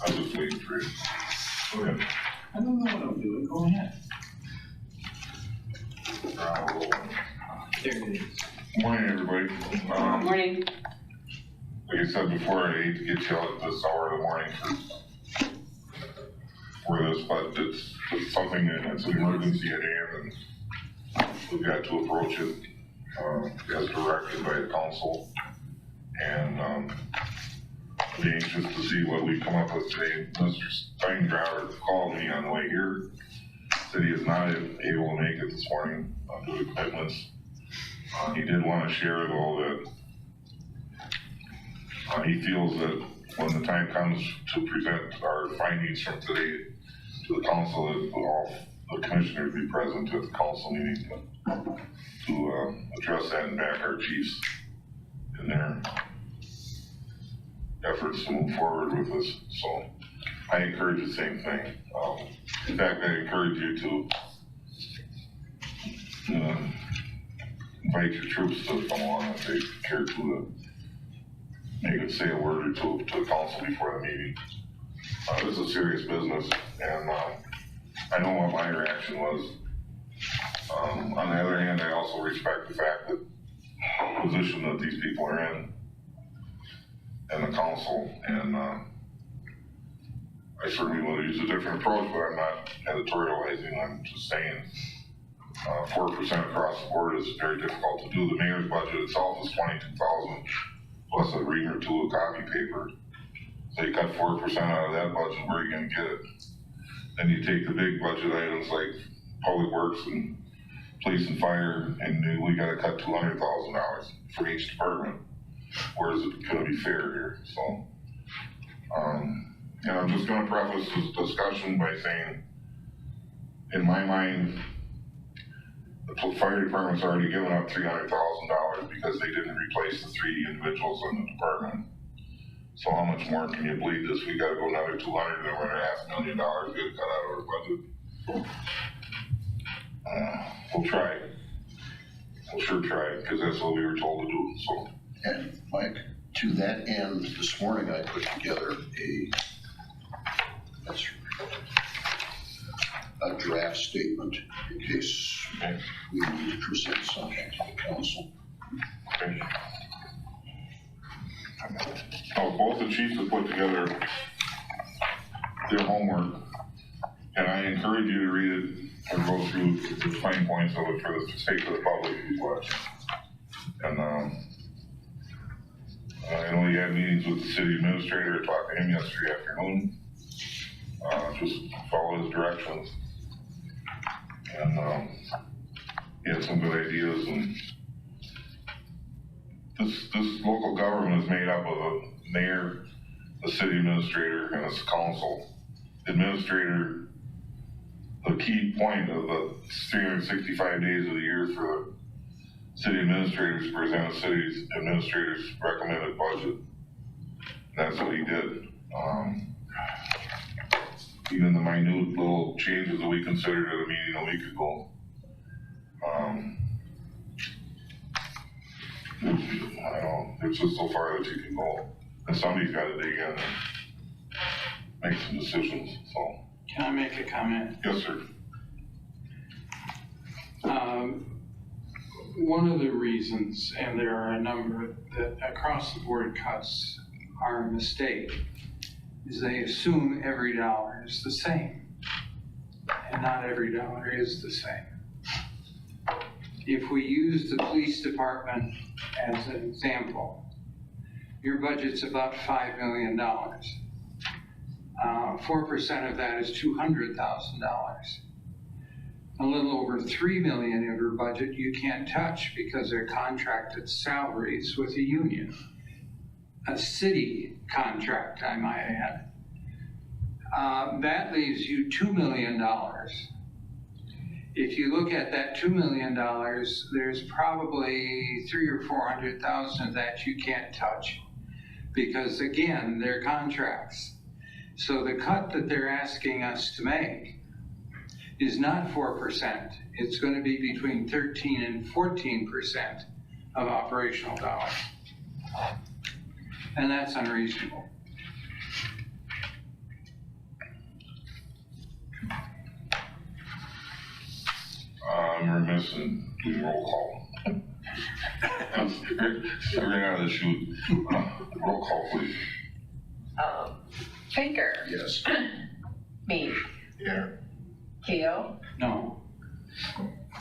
I was just waiting for you. Go ahead. I don't know what I'm doing, go ahead. There it is. Morning, everybody. Morning. Like I said before, I hate to get you out at this hour of the morning for this, but it's something it's an emergency at hand, and we've got to approach it as directed by the council. And I'll be anxious to see what we come up with today. Mr. Steingrauer called me on the way here. Said he is not able to make it this morning due to commitments. He did want to share, though, that he feels that when the time comes to present our findings from today to the council, that all the commissioners be present at the council meeting to address that and back our chiefs in their efforts to move forward with this. So I encourage the same thing. In fact, I encourage you to invite your troops to come on if they care to maybe say a word or two to the council before the meeting. This is serious business, and I know what my reaction was. On the other hand, I also respect the fact that the position that these people are in and the council, and I certainly would use a different approach, but I'm not editorializing. I'm just saying 4% across the board is very difficult to do. The mayor's budget itself is $22,000 plus a ream or two of copy paper. So you cut 4% out of that budget, where are you going to get it? Then you take the big budget items like public works and police and fire, and we got to cut $200,000 for each department. Where is it going to be fair here? So, and I'm just going to preface this discussion by saying, in my mind, the fire department's already given up $300,000 because they didn't replace the 3 individuals in the department. So how much more can you bleed this? We got to go another 200, and then we're $500,000 we got to cut out of our budget. We'll try. We'll sure try, because that's what we were told to do. So. And Mike, to that end, this morning I put together a draft statement in case we need to present something to the council. Okay. Both the chiefs have put together their homework, and I encourage you to read it and go through the fine points of it for the sake of the public who's watching. And I know you had meetings with the city administrator. I talked to him yesterday afternoon. Just follow his directions. And he had some good ideas. And this local government is made up of a mayor, a city administrator, and a council. Administrator, the key point of the 365 days of the year for the city administrators to present a city administrator's recommended budget. That's what he did. Even the minute little changes that we considered at a meeting a week ago. I don't know, it's just so far that you can go. And somebody's got to dig in and make some decisions, so. Can I make a comment? Yes, sir. One of the reasons, and there are a number, that across the board cuts are a mistake, is they assume every dollar is the same. And not every dollar is the same. If we use the police department as an example, your budget's about $5 million. 4% of that is $200,000. A little over $3 million of your budget you can't touch because they're contracted salaries with a union. A city contract, I might add. That leaves you $2 million. If you look at that $2 million, there's probably $300,000 or $400,000 that you can't touch because, again, they're contracts. So the cut that they're asking us to make is not 4%. It's going to be between 13 and 14% of operational dollars. And that's unreasonable. I'm remiss in doing roll call. I'm figuring out the shoot. Roll call, please. Baker. Yes. Mead. Yeah. Keo. No.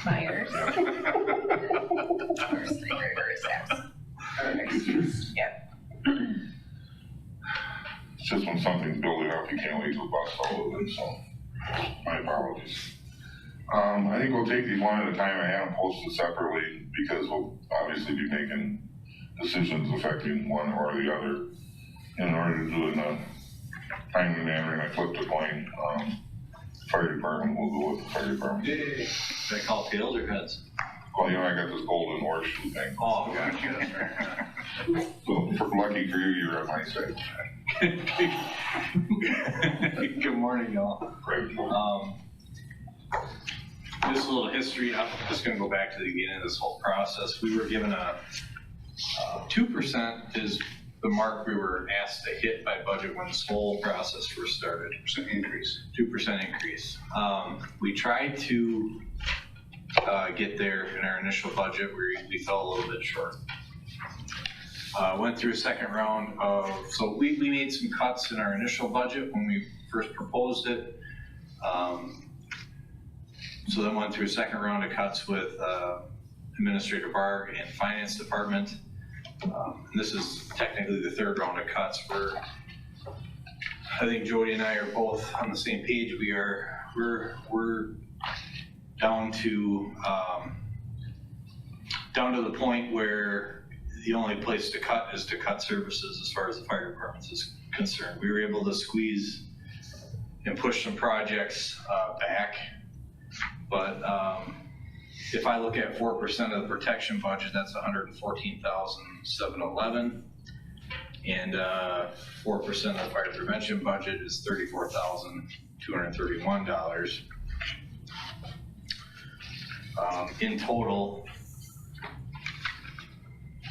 Myers. Excuse. Yeah. It's just when something's building up, you can't wait to bust all of them, so my apologies. I think we'll take these one at a time. I haven't posted separately because we'll obviously be making decisions affecting one or the other in order to do it in a timely manner. And I flipped a coin. Fire department, we'll go with the fire department. Yay. Should I call tails or heads? Well, you know, I got this golden horseshoe thing. Oh, gotcha. So for lucky for you, you're on my side. Good morning, y'all. Right. Just a little history. I'm just going to go back to the beginning of this whole process. We were given a 2% is the mark we were asked to hit by budget when this whole process first started. 2% increase. 2% increase. We tried to get there in our initial budget. We fell a little bit short. Went through a second round of, so we made some cuts in our initial budget when we first proposed it. So then went through a second round of cuts with Administrator Barg and Finance Department. And this is technically the third round of cuts where I think Jody and I are both on the same page. We're down to the point where the only place to cut is to cut services as far as the fire department is concerned. We were able to squeeze and push some projects back, but if I look at 4% of the protection budget, that's $114,711, and 4% of the fire prevention budget is $34,231. In total,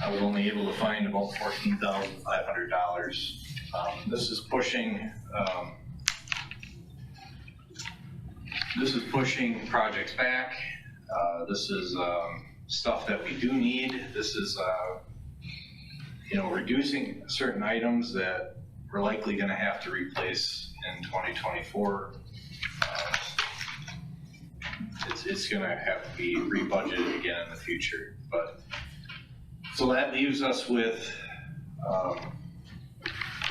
I was only able to find about $14,500. This is pushing projects back. This is stuff that we do need. This is reducing certain items that we're likely going to have to replace in 2024. It's going to have to be rebudgeted again in the future. But so that leaves us with a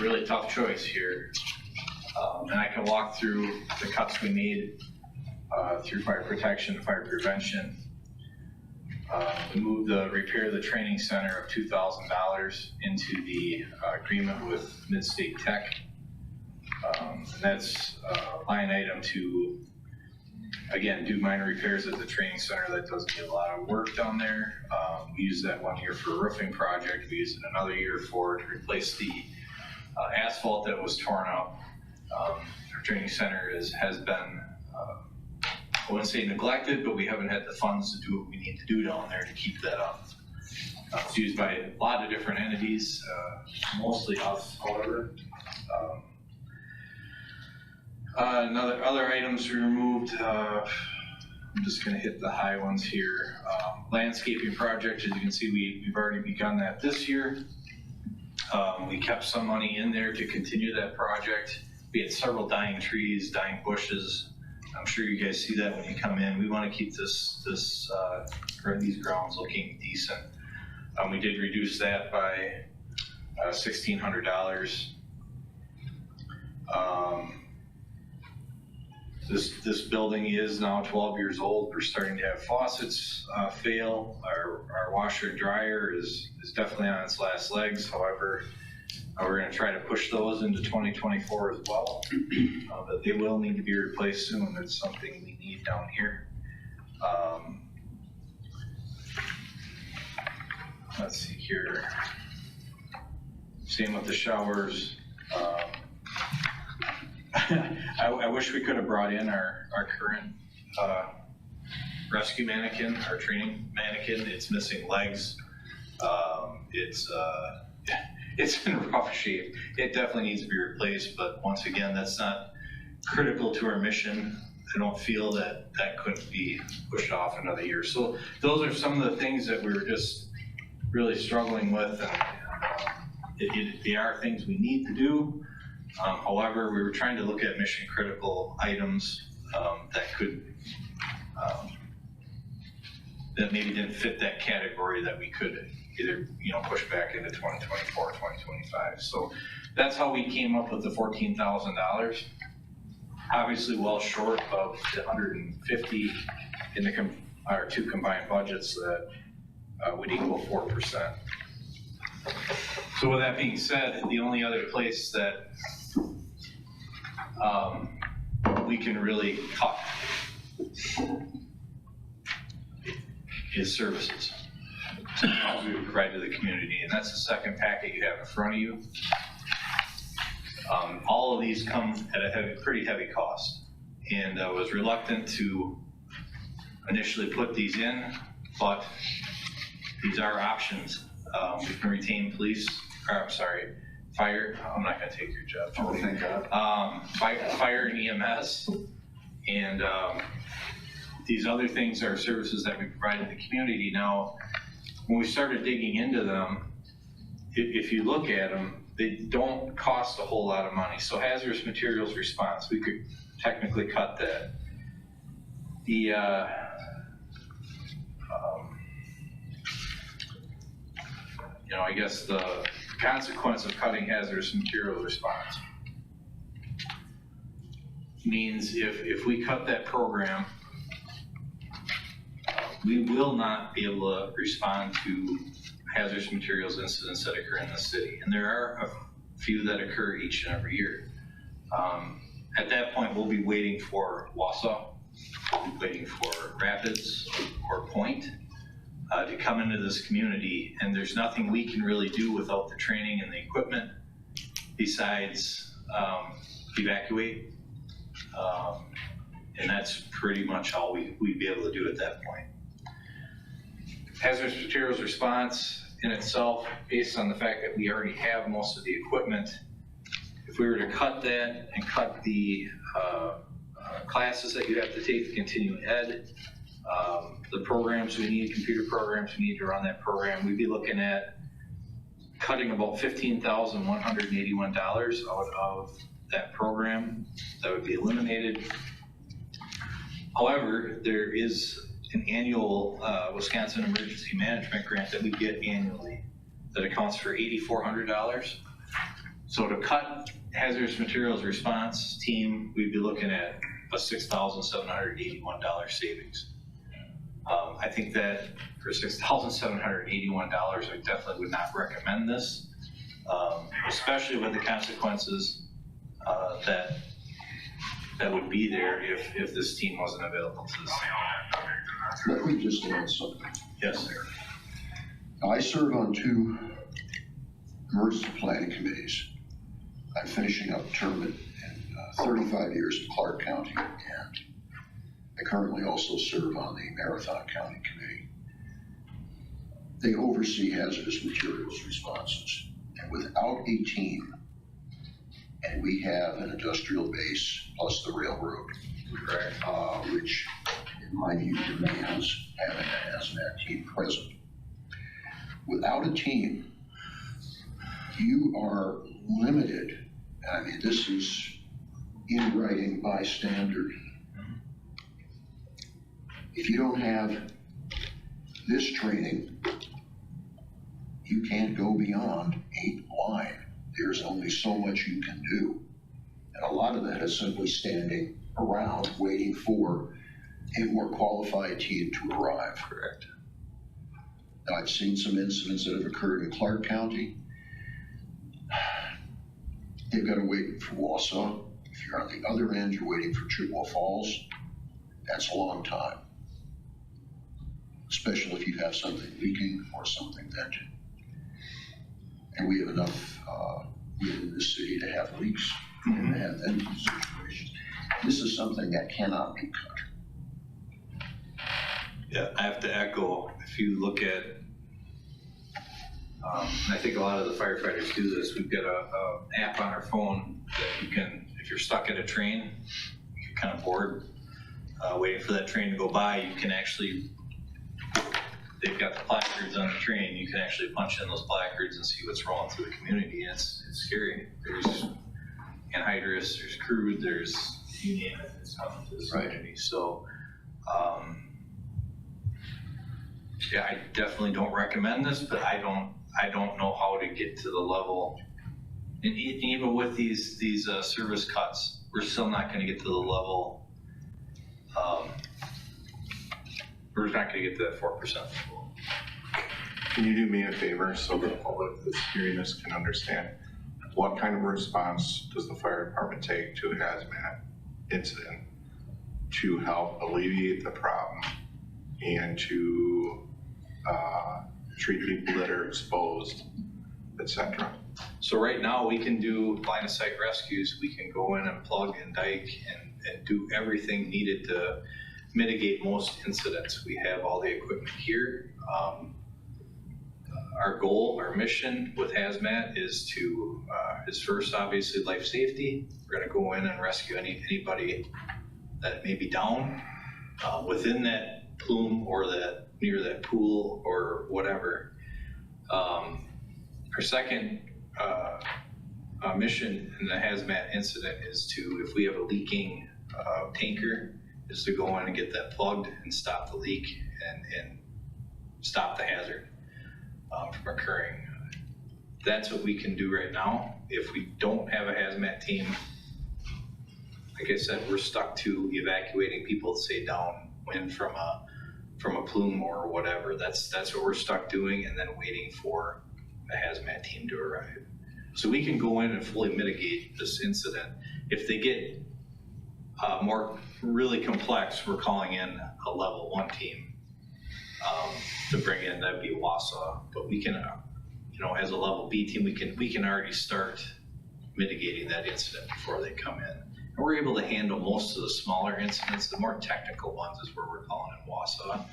really tough choice here. And I can walk through the cuts we made through fire protection and fire prevention. We moved the repair of the training center of $2,000 into the agreement with Mid-State Tech. And that's a line item to, again, do minor repairs at the training center that doesn't get a lot of work down there. We used that 1 year for a roofing project. We used it another year to replace the asphalt that was torn up. Our training center has been, I wouldn't say neglected, but we haven't had the funds to do what we need to do down there to keep that up. It's used by a lot of different entities, mostly us, however. Other items we removed, I'm just going to hit the high ones here. Landscaping project, as you can see, we've already begun that this year. We kept some money in there to continue that project. We had several dying trees, dying bushes. I'm sure you guys see that when you come in. We want to keep these grounds looking decent. We did reduce that by $1,600. This building is now 12 years old. We're starting to have faucets fail. Our washer and dryer is definitely on its last legs. However, we're going to try to push those into 2024 as well. But they will need to be replaced soon. It's something we need down here. Let's see here. Same with the showers. I wish we could have brought in our current rescue mannequin, our training mannequin. It's missing legs. It's in rough shape. It definitely needs to be replaced, but once again, that's not critical to our mission. don't feel that that couldn't be pushed off another year. So those are some of the things that we were just really struggling with. And they are things we need to do. However, we were trying to look at mission critical items that could, that maybe didn't fit that category that we could either, push back into 2024, 2025. So that's how we came up with the $14,000. Obviously well short of the 150 in our two combined budgets that would equal 4%. So with that being said, the only other place that we can really cut is services we provide to the community, and that's the second packet you have in front of you. All of these come at a pretty heavy cost, and I was reluctant to initially put these in, but these are options. We can retain fire. I'm not gonna take your job. Oh, thank God. Fire and EMS, and these other things are services that we provide in the community. Now, when we started digging into them, if you look at them, they don't cost a whole lot of money. So hazardous materials response, we could technically cut that. The I guess the consequence of cutting hazardous materials response means if we cut that program, we will not be able to respond to hazardous materials incidents that occur in the city. And there are a few that occur each and every year. At that point, we'll be waiting for Wausau, we'll be waiting for Rapids or Point to come into this community, and there's nothing we can really do without the training and the equipment besides evacuate. And that's pretty much all we'd be able to do at that point. Hazardous materials response in itself, based on the fact that we already have most of the equipment, if we were to cut that and cut the classes that you have to take to continue ed, the programs we need, computer programs we need to run that program, we'd be looking at cutting about $15,181 out of that program that would be eliminated. However, there is an annual Wisconsin Emergency Management Grant that we get annually that accounts for $8,400. So to cut hazardous materials response team, we'd be looking at a $6,781 savings. I think that for $6,781, I definitely would not recommend this, especially with the consequences that would be there if this team wasn't available to us. Let me just add something. Yes, sir. I serve on 2 emergency planning committees. I'm finishing up a term in 35 years in Clark County, and I currently also serve on the Marathon County Committee. They oversee hazardous materials responses, and without a team, and we have an industrial base plus the railroad, which in my view demands having a hazmat team present. Without a team, you are limited. I mean, this is in writing by standard. If you don't have this training, you can't go beyond 8 line. There's only so much you can do. And a lot of that is simply standing around waiting for a more qualified team to arrive. Correct. Now, I've seen some incidents that have occurred in Clark County. They've got to wait for Wausau. If you're on the other end, you're waiting for Chippewa Falls. That's a long time, especially if you have something leaking or something vented. And we have enough within this city to have leaks and to have venting situations. This is something that cannot be cut. Yeah, I have to echo, if you look at, I think a lot of the firefighters do this, we've got an app on our phone that you can, if you're stuck at a train, you're kind of bored, waiting for that train to go by, you can actually, they've got the placards on the train, you can actually punch in those placards and see what's rolling through the community, and it's scary. There's anhydrous, there's crude, there's, you name it, it's coming to the community. So, yeah, I definitely don't recommend this, but I don't know how to get to the level. And even with these service cuts, we're still not gonna get to the level, we're not gonna get to that 4% level. Can you do me a favor so the public that's hearing this can understand? What kind of response does the fire department take to a hazmat incident to help alleviate the problem and to treat people that are exposed, etc.? So right now, we can do line of sight rescues. We can go in and plug and dike and do everything needed to mitigate most incidents. We have all the equipment here. Our goal, our mission with hazmat is first, obviously, life safety. We're gonna go in and rescue anybody that may be down within that plume or that near that pool or whatever. Our second mission in the hazmat incident is to, if we have a leaking tanker, is to go in and get that plugged and stop the leak and stop the hazard from occurring. That's what we can do right now. If we don't have a hazmat team, like I said, we're stuck to evacuating people, say downwind from a plume or whatever. That's what we're stuck doing, and then waiting for a hazmat team to arrive. So we can go in and fully mitigate this incident. If they get more really complex, we're calling in a level 1 team to bring in. That'd be Wausau. But we can, as a level B team, we can already start mitigating that incident before they come in. And we're able to handle most of the smaller incidents. The more technical ones is where we're calling in Wausau.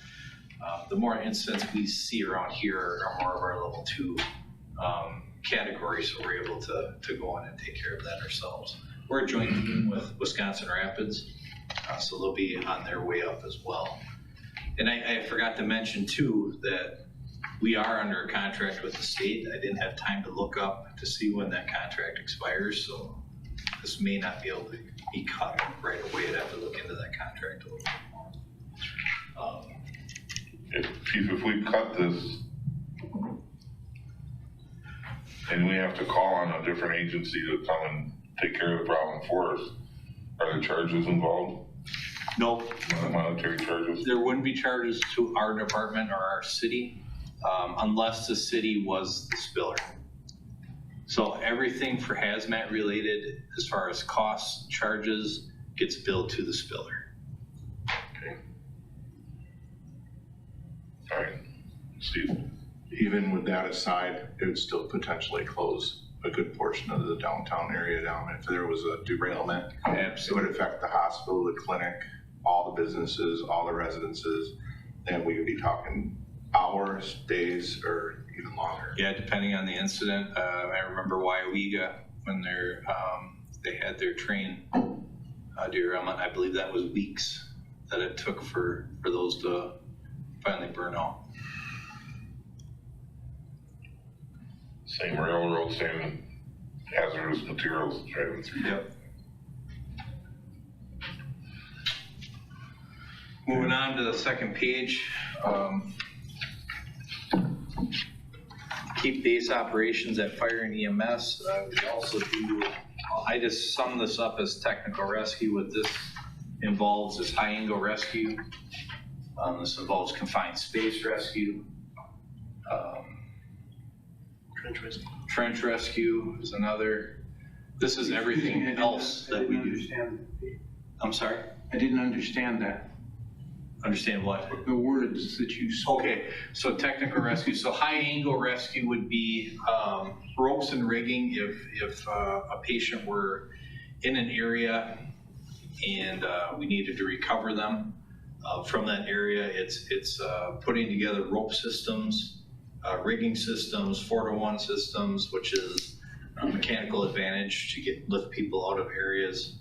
The more incidents we see around here are more of our level 2 category, so we're able to go in and take care of that ourselves. We're a joint team with Wisconsin Rapids, so they'll be on their way up as well. And I forgot to mention too that we are under a contract with the state. I didn't have time to look up to see when that contract expires, so this may not be able to be cut right away. I'd have to look into that contract a little bit more. Chief, if we cut this and we have to call on a different agency to come and take care of the problem for us, are there charges involved? Nope. No monetary charges? There wouldn't be charges to our department or our city unless the city was the spiller. So everything for hazmat related, as far as costs, charges, gets billed to the spiller. Okay. All right, Steve. Even with that aside, it would still potentially close a good portion of the downtown area down. If there was a derailment, it would affect the hospital, the clinic, all the businesses, all the residences, and we could be talking hours, days, or even longer. Yeah, depending on the incident. I remember Wyawega when they had their train derailment. I believe that was weeks that it took for those to finally burn out. Same railroad, same hazardous materials driving through. Yep. Moving on to the second page. Keep base operations at fire and EMS. We also do, I just sum this up as technical rescue. What this involves is high angle rescue. This involves confined space rescue. Trench rescue is another. This is everything else that we do. I'm sorry? I didn't understand that. Understand what? The words that you spoke. Okay, so technical rescue. So high angle rescue would be ropes and rigging if a patient were in an area and we needed to recover them from that area. It's putting together rope systems, rigging systems, 4-to-1 systems, which is mechanical advantage to lift people out of areas.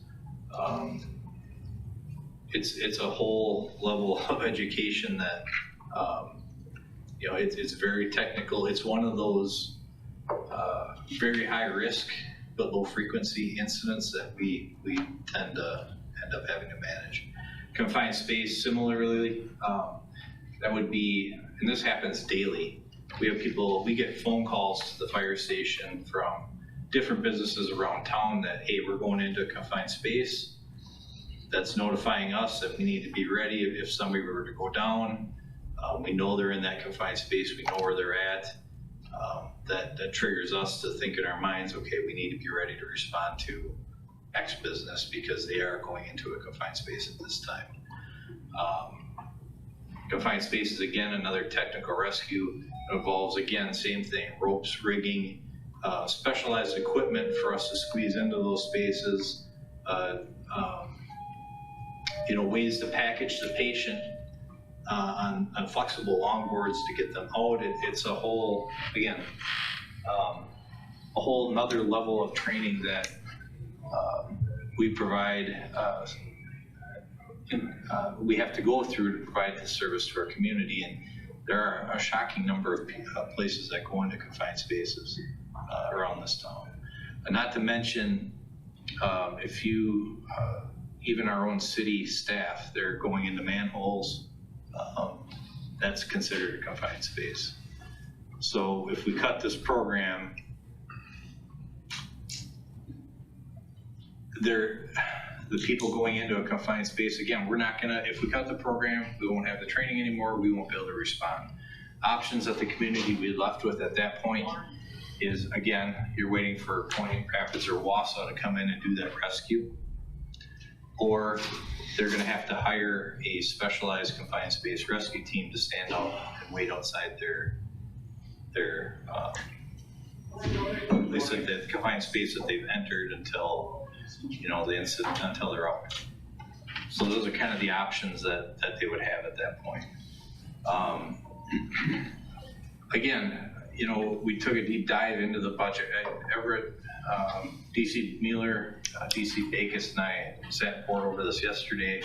it's a whole level of education that, you know, it's very technical. It's one of those very high risk but low frequency incidents that we tend to end up having to manage. Confined space, similarly, that would be, and this happens daily. We have people, we get phone calls to the fire station from different businesses around town that, hey, we're going into a confined space. That's notifying us that we need to be ready if somebody were to go down. We know they're in that confined space, we know where they're at. That triggers us to think in our minds, okay, we need to be ready to respond to X business because they are going into a confined space at this time. Confined space is, again, another technical rescue. It involves, again, same thing, ropes, rigging, specialized equipment for us to squeeze into those spaces, you know, ways to package the patient on flexible longboards to get them out. It's a whole, again, a whole another level of training that we provide, we have to go through to provide this service to our community. And there are a shocking number of places that go into confined spaces around this town. And not to mention, if you, even our own city staff, they're going into manholes, that's considered a confined space. So if we cut this program, the people going into a confined space, again, we're not gonna, if we cut the program, we won't have the training anymore, we won't be able to respond. Options that the community we left with at that point is, again, you're waiting for Point Rapids or Wausau to come in and do that rescue. Or they're gonna have to hire a specialized confined space rescue team to stand out and wait outside their they said that confined space that they've entered until, you know, the incident, until they're out. So those are kind of the options that they would have at that point. Again, you know, we took a deep dive into the budget. Everett, DC Mueller, DC Bacus and I sat and poured over this yesterday,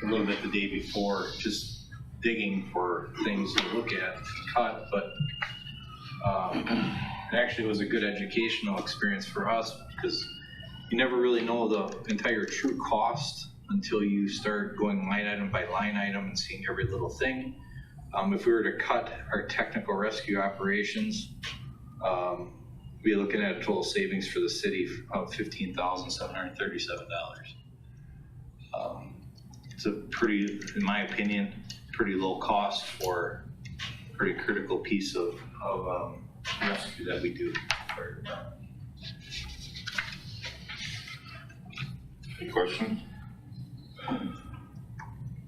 a little bit the day before, just digging for things to look at, cut, but it actually was a good educational experience for us because you never really know the entire true cost until you start going line item by line item and seeing every little thing. If we were to cut our technical rescue operations, we'd be looking at a total savings for the city of $15,737. It's a pretty, in my opinion, pretty low cost for a pretty critical piece of rescue that we do. Any questions?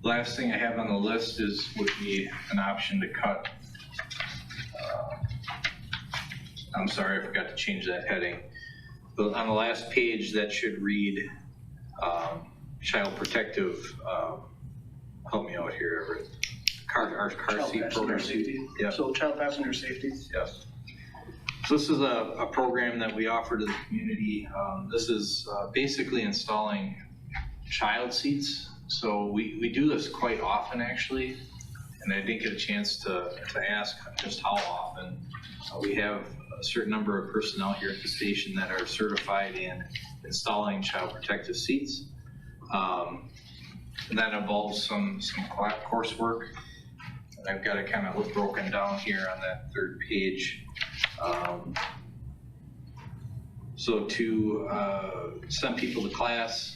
Last thing I have on the list would be an option to cut. I'm sorry, I forgot to change that heading. But on the last page, that should read child protective. Help me out here, Everett. Our car Child seat passenger program. safety. Yeah. So child passenger safety. Yes. So this is a program that we offer to the community. This is basically installing child seats. So we do this quite often, actually, and I didn't get a chance to ask just how often. We have a certain number of personnel here at the station that are certified in installing child protective seats. And that involves some coursework. And I've got it kind of broken down here on that third page. So to send people to class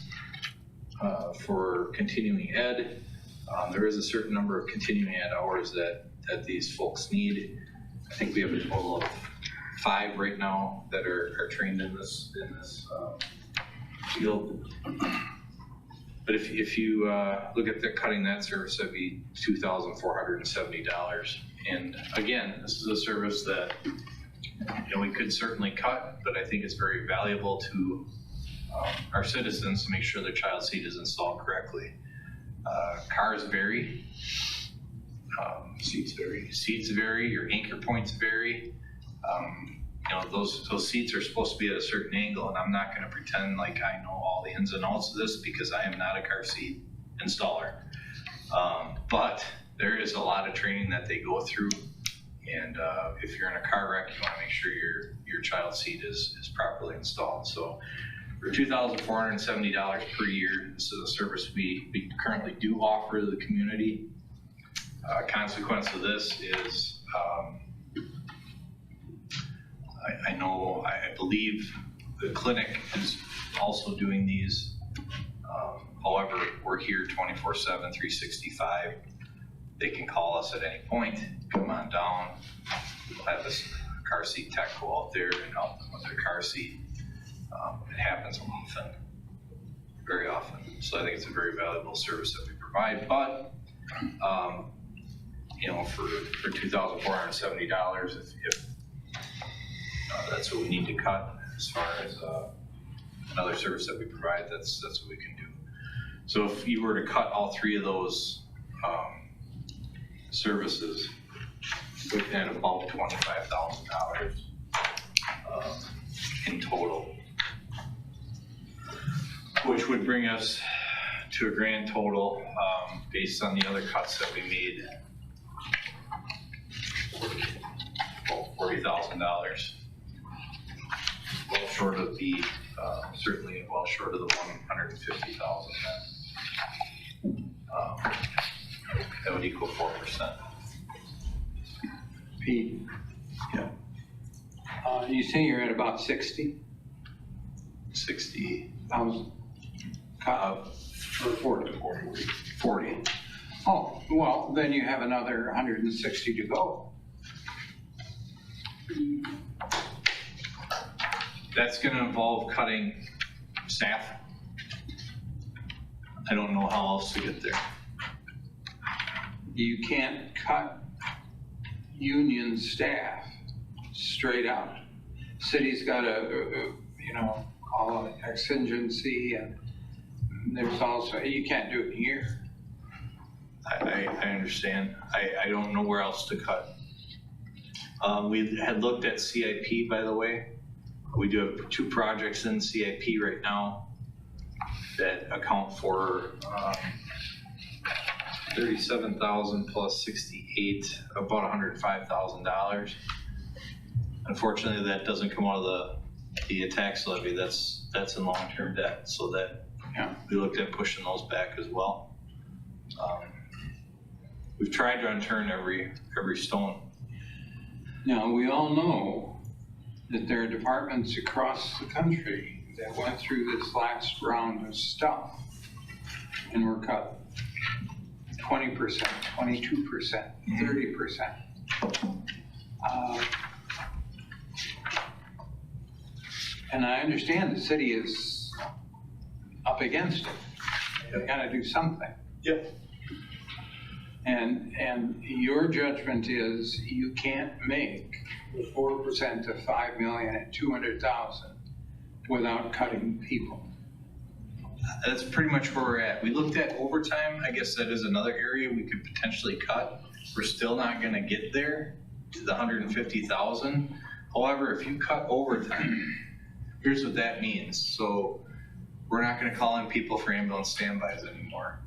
for continuing ed, there is a certain number of continuing ed hours that these folks need. I think we have a total of 5 right now that are trained in this field. But if you look at cutting that service, that'd be $2,470. And again, this is a service that we could certainly cut, but I think it's very valuable to our citizens to make sure their child seat is installed correctly. Cars vary. Seats vary. Your anchor points vary. Those seats are supposed to be at a certain angle, and I'm not going to pretend like I know all the ins and outs of this because I am not a car seat installer. But there is a lot of training that they go through. And if you're in a car wreck, you want to make sure your child seat is properly installed. So for $2,470 per year, this is a service we currently do offer to the community. Consequence of this is I believe the clinic is also doing these. However, we're here 24/7, 365. They can call us at any point, come on down. We'll have this car seat tech go out there and help them with their car seat. It happens often, very often. So I think it's a very valuable service that we provide. But, you know, for $2,470, if that's what we need to cut as far as another service that we provide, that's what we can do. So if you were to cut all three of those services, looking at about $25,000 in total, which would bring us to a grand total based on the other cuts that we made, about $40,000. Well short of the, certainly well short of the $150,000. That would equal 4%. Pete? Yeah. You say you're at about 60,000 Uh, or 40? Oh, well, then you have another 160 to go. That's gonna involve cutting staff. I don't know how else to get there. You can't cut union staff straight out. City's got a you know, all exigency, and there's also, you can't do it here. I understand. I don't know where else to cut. We had looked at CIP, by the way. We do have 2 projects in CIP right now that account for 37,000 plus 68, about $105,000. Unfortunately, that doesn't come out of the tax levy. That's in long-term debt. So that, Yeah. we looked at pushing those back as well. We've tried to unturn every stone. Now, we all know that there are departments across the country that went through this last round of stuff and were cut 20%, 22%, 30%. And I understand the city is up against it. They gotta do something. Yep. And your judgment is you can't make 4% of 5 million at 200,000 without cutting people. That's pretty much where we're at. We looked at overtime. I guess that is another area we could potentially cut. We're still not gonna get there to the 150,000. However, if you cut overtime, here's what that means. So we're not gonna call in people for ambulance standbys anymore.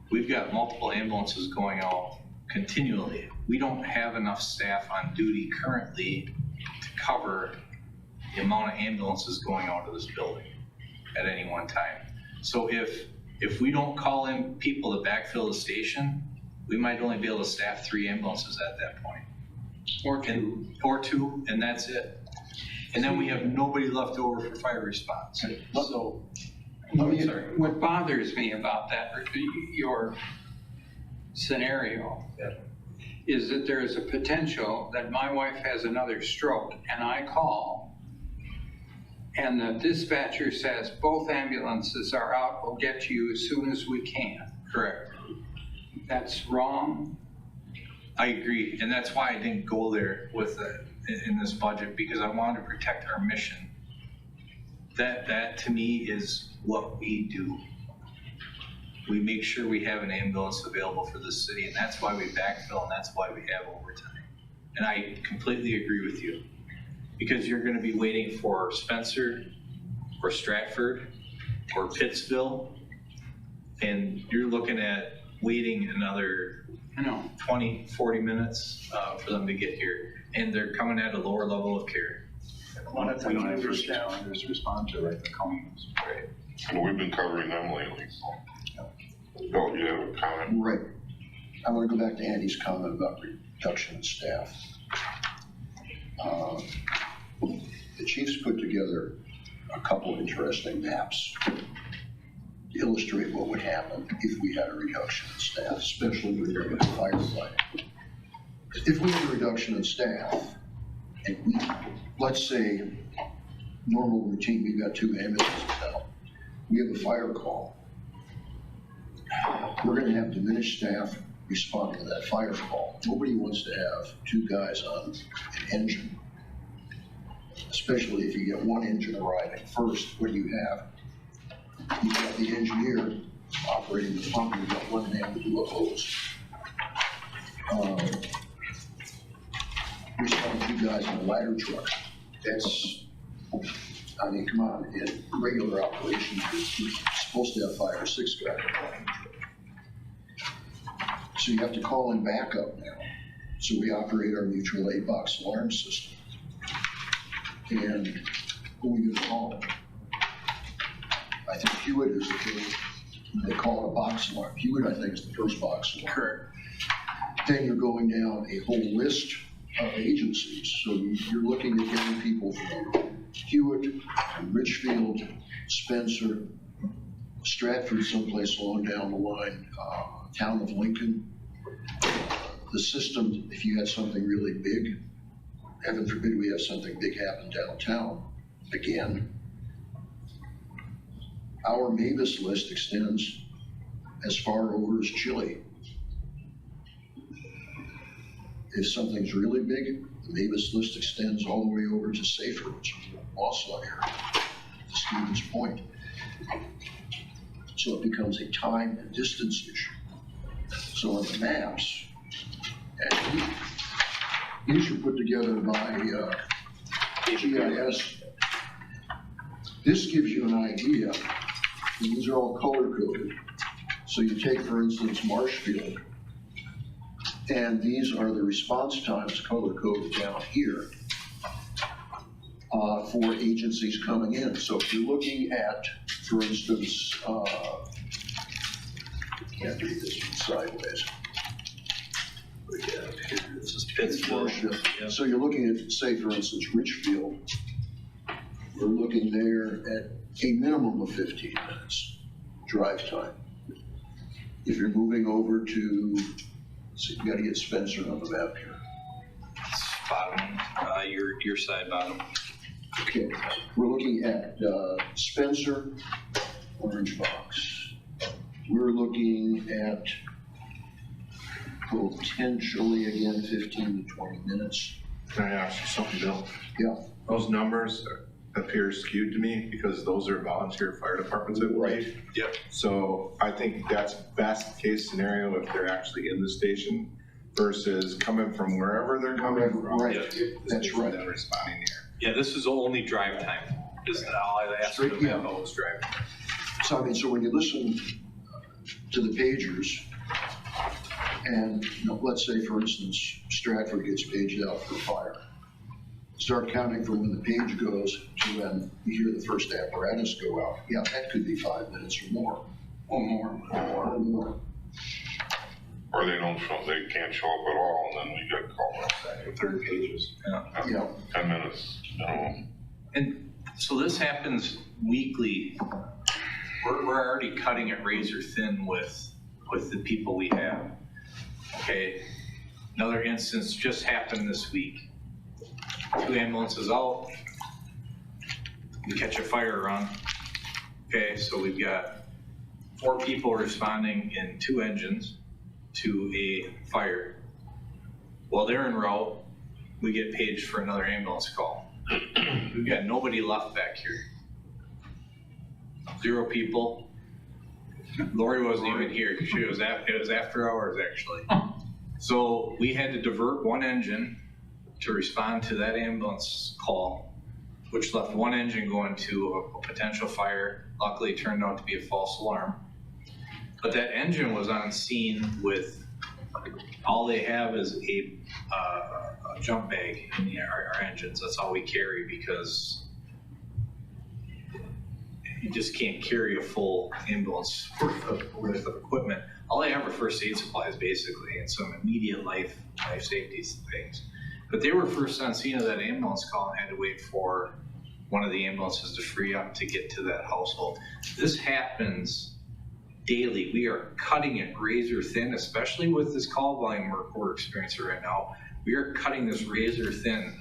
We've got multiple ambulances going out continually. We don't have enough staff on duty currently to cover the amount of ambulances going out of this building at any one time. So if we don't call in people to backfill the station, we might only be able to staff 3 ambulances at that point. Or two. Or 2, and that's it. And then we have nobody left over for fire response. So, sorry. What bothers me about that, your scenario, is that there is a potential that my wife has another stroke and I call and the dispatcher says, both ambulances are out, we'll get to you as soon as we can. Correct. That's wrong. I agree, and that's why I didn't go there with in this budget, because I wanted to protect our mission. That to me is what we do. We make sure we have an ambulance available for the city, and that's why we backfill, and that's why we have overtime. And I completely agree with you, because you're gonna be waiting for Spencer, or Stratford, or Pittsville, And you're looking at waiting another I know. 20, 40 minutes for them to get here. And they're coming at a lower level of care. One of the things we first responders respond to, right, the counties. Right. And we've been covering them lately, so. Bill, you have a comment? Right. I want to go back to Andy's comment about reduction in staff. The chiefs put together a couple of interesting maps to illustrate what would happen if we had a reduction in staff, especially with regard to firefighting. If we had a reduction in staff, and we, let's say, normal routine, we've got 2 ambulances now, we have a fire call. We're gonna have diminished staff responding to that fire call. Nobody wants to have 2 guys on an engine, especially if you get 1 engine arriving first. What do you have? You've got the engineer operating the pump, you've got 1 man to do a hose. We saw 2 guys in a ladder truck. That's, I mean, come on, in regular operations, you're supposed to have 5 or 6 guys in a ladder truck. So you have to call in backup now. So we operate our mutual aid box alarm system. And who are we gonna call? I think Hewitt is the first, they call it a box alarm. Hewitt, I think, is the first box alarm. Correct. Then you're going down a whole list of agencies. So you're looking at getting people from Hewitt, from Richfield, Spencer, Stratford, someplace along down the line, town of Lincoln. The system, if you had something really big, heaven forbid we have something big happen downtown again, our Mavis list extends as far over as Chile. If something's really big, the Mavis list extends all the way over to Safer, which is the Wausau area, to Stevens Point. So it becomes a time and distance issue. So on the maps, and these are put together by GIS. This gives you an idea, and these are all color coded. So you take, for instance, Marshfield, and these are the response times color coded down here for agencies coming in. So if you're looking at, for instance, can't read this one sideways. This is Pittsburgh. Yep. So you're looking at, say, for instance, Richfield. We're looking there at a minimum of 15 minutes drive time. If you're moving over to, so you gotta get Spencer on the map here. Bottom, your side bottom. Okay, we're looking at Spencer, orange box. We're looking at potentially, again, 15 to 20 minutes. Can I ask you something, Bill? Yeah. Those numbers appear skewed to me because those are volunteer fire departments, I believe. Right. Yep. So I think that's best case scenario if they're actually in the station versus coming from wherever they're coming from. Right, Yep. that's right. They're responding here. Yeah, this is only drive time. Is all I asked them to Yeah. have was drive time. So I mean, so when you listen to the pagers, and let's say, for instance, Stratford gets paged out for fire. Start counting from when the page goes to when you hear the first apparatus go out. Yeah, that could be 5 minutes or more. Or more. Or more. Or they don't show, they can't show up at all, and then we get called up. Second, 3rd pages. Yeah. 10 minutes, And so this happens weekly. We're already cutting it razor thin with the people we have. Okay, another instance just happened this week. 2 ambulances out. We catch a fire run. Okay, so we've got 4 people responding in 2 engines to a fire. While they're en route, we get paged for another ambulance call. We've got nobody left back here. 0 people. Lori wasn't even here. It was after hours, actually. So we had to divert 1 engine to respond to that ambulance call, which left 1 engine going to a potential fire. Luckily, it turned out to be a false alarm. But that engine was on scene with, all they have is a jump bag in our engines. That's all we carry because you just can't carry a full ambulance worth of equipment. All they have are first aid supplies basically and some immediate life safety things. But they were first on scene of that ambulance call and had to wait for one of the ambulances to free up to get to that household. This happens daily. We are cutting it razor thin, especially with this call volume we're experiencing right now. We are cutting this razor thin.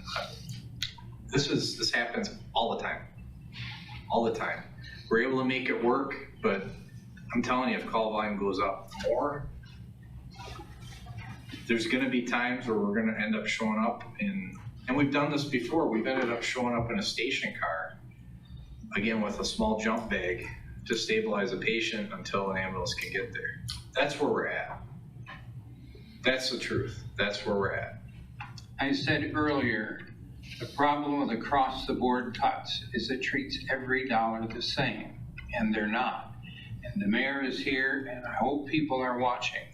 This happens all the time. All the time. We're able to make it work, but I'm telling you, if call volume goes up more, there's gonna be times where we're gonna end up showing up and we've done this before. We've ended up showing up in a station car, again with a small jump bag to stabilize a patient until an ambulance can get there. That's where we're at. That's the truth. That's where we're at. I said earlier, the problem with across-the-board cuts is it treats every dollar the same, and they're not. And the mayor is here, and I hope people are watching.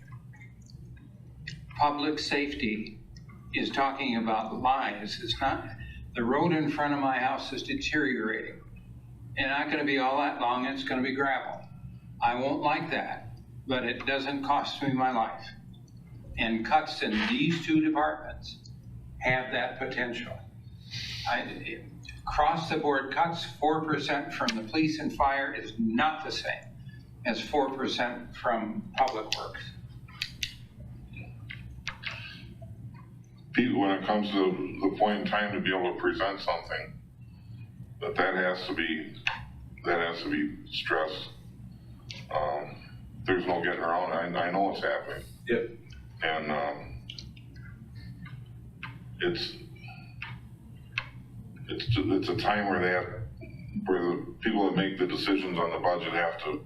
Public safety is talking about lives. It's not, the road in front of my house is deteriorating. And not gonna be all that long, it's gonna be gravel. I won't like that, but it doesn't cost me my life. And cuts in these two departments have that potential. Across the board cuts, 4% from the police and fire is not the same as 4% from public works. Pete, when it comes to the point in time to be able to present something, that has to be stressed. There's no getting around it. I know it's happening. Yep. And it's a time where the people that make the decisions on the budget have to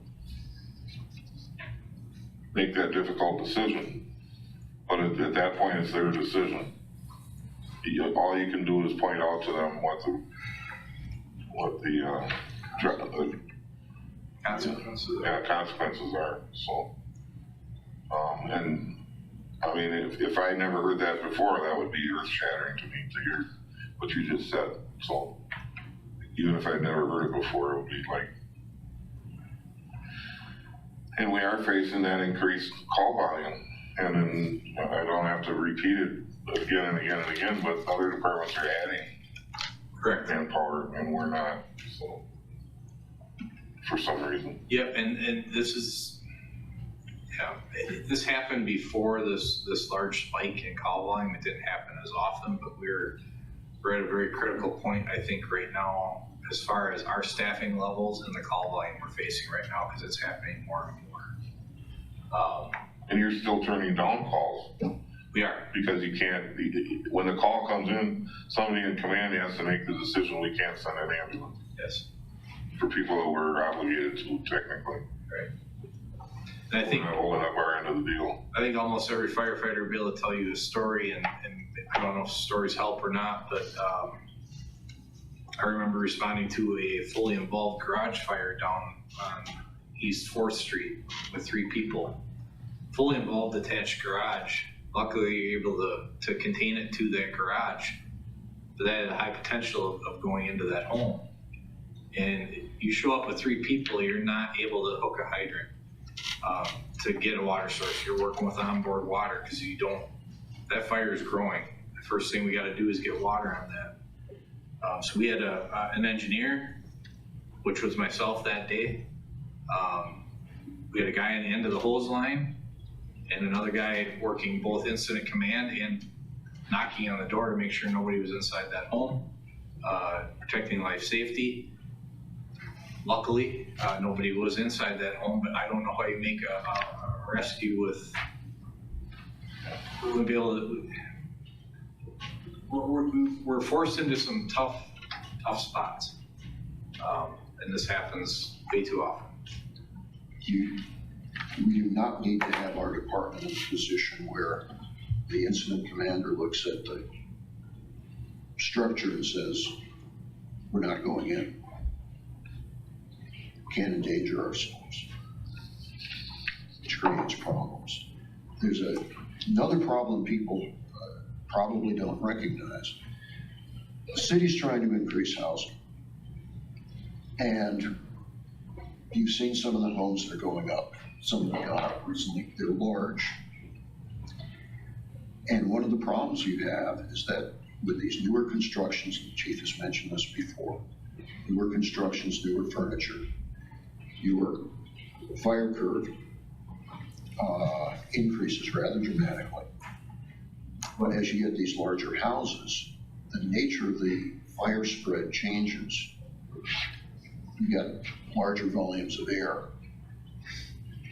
make that difficult decision. But at that point, it's their decision. All you can do is point out to them what the consequences are. So, and I mean, if I never heard that before, that would be earth-shattering to me to hear what you just said. So, even if I'd never heard it before, it would be like. And we are facing that increased call volume. And then I don't have to repeat it again and again and again, but other departments are adding manpower and we're not, so, for some reason. Yep, and this is, this happened before this large spike in call volume. It didn't happen as often, but we're at a very critical point, I think, right now, as far as our staffing levels and the call volume we're facing right now, because it's happening more and more. And you're still turning down calls. We are. Because you can't, when the call comes in, somebody in command has to make the decision, we can't send an ambulance. Yes. For people that we're obligated to, technically. Right. And I think we're not holding up our end of the deal. I think almost every firefighter will be able to tell you a story, and I don't know if stories help or not, but I remember responding to a fully involved garage fire down on East 4th Street with 3 people. Fully involved attached garage. Luckily, you're able to contain it to that garage, but that had a high potential of going into that home. And you show up with 3 people, you're not able to hook a hydrant to get a water source. You're working with onboard water because that fire is growing. The first thing we got to do is get water on that. So we had an engineer, which was myself that day. We had a guy on the end of the hose line, and another guy working both incident command and knocking on the door to make sure nobody was inside that home, protecting life safety. Luckily, nobody was inside that home, but I don't know how you make a rescue with, we're gonna be able to, we're forced into some tough spots. And this happens way too often. We do not need to have our department in a position where the incident commander looks at the structure and says, we're not going in. Can't endanger ourselves. which creates problems. There's another problem people probably don't recognize. The city's trying to increase housing. And you've seen some of the homes that are going up. Some of them have gone up recently. They're large. And one of the problems you have is that with these newer constructions, the chief has mentioned this before, newer constructions, newer furniture, your fire curve increases rather dramatically. But as you get these larger houses, the nature of the fire spread changes. You got larger volumes of air,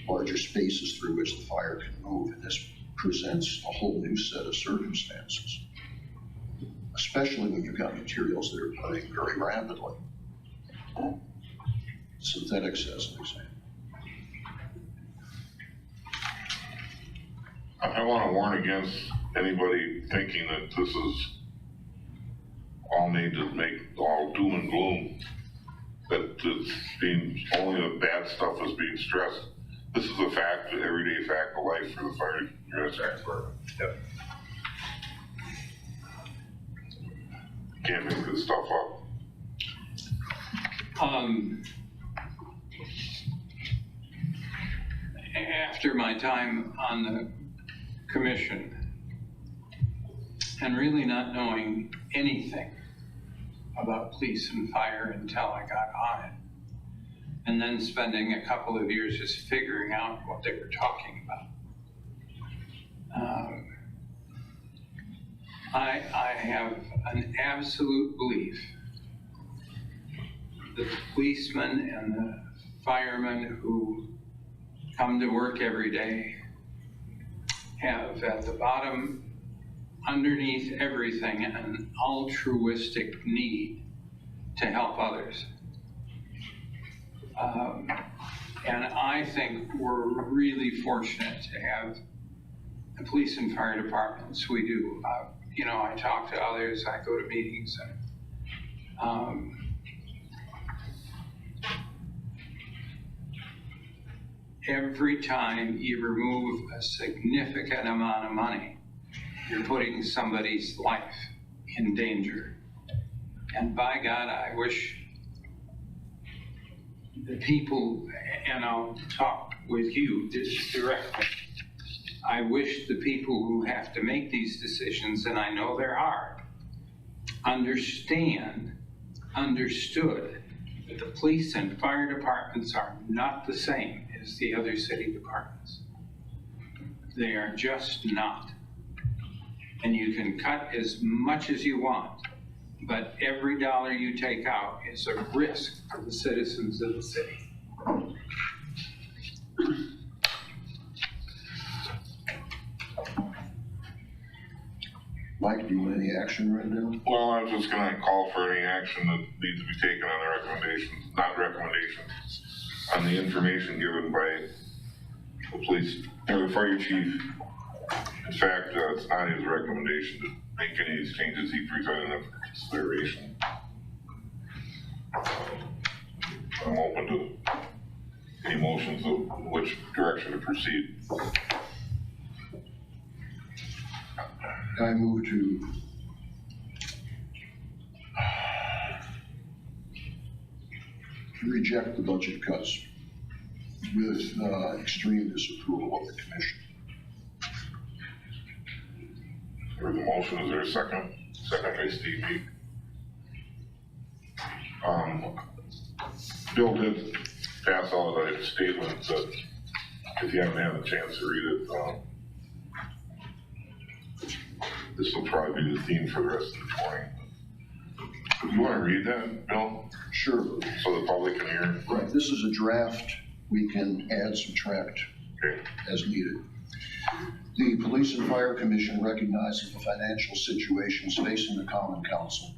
larger spaces through which the fire can move, and this presents a whole new set of circumstances, especially when you've got materials that are burning very rapidly. Synthetics, as an example. I want to warn against anybody thinking that this is all made to make all doom and gloom, that it's being, only the bad stuff is being stressed. This is a fact, an everyday fact of life for the fire department. Yep. Can't make this stuff up. After my time on the commission and really not knowing anything about police and fire until I got on it, and then spending a couple of years just figuring out what they were talking about. I have an absolute belief that the policemen and the firemen who come to work every day have at the bottom, underneath everything, an altruistic need to help others. And I think we're really fortunate to have the police and fire departments. We do. You know, I talk to others, I go to meetings, and every time you remove a significant amount of money, you're putting somebody's life in danger. And by God, I wish the people, and I'll talk with you directly, I wish the people who have to make these decisions, and I know they're hard, understood that the police and fire departments are not the same as the other city departments. They are just not. And you can cut as much as you want, but every dollar you take out is a risk for the citizens of the city. Mike, do you want any action right now? Well, I was just gonna call for any action that needs to be taken on the recommendations, not recommendations, on the information given by the police, or the fire chief. In fact, it's not his recommendation to make any of these changes. He presented them for consideration. I'm open to any motions of which direction to proceed. I move to reject the budget cuts with extreme disapproval of the commission. There's a motion, is there a second? Second by Steve B. Bill did pass out a statement that, if you haven't had a chance to read it, this will probably be the theme for the rest of the morning. You want to read that, Bill? Sure. So the public can hear? Right, this is a draft. We can add, subtract as needed. The Police and Fire Commission recognizes the financial situations facing the Common Council.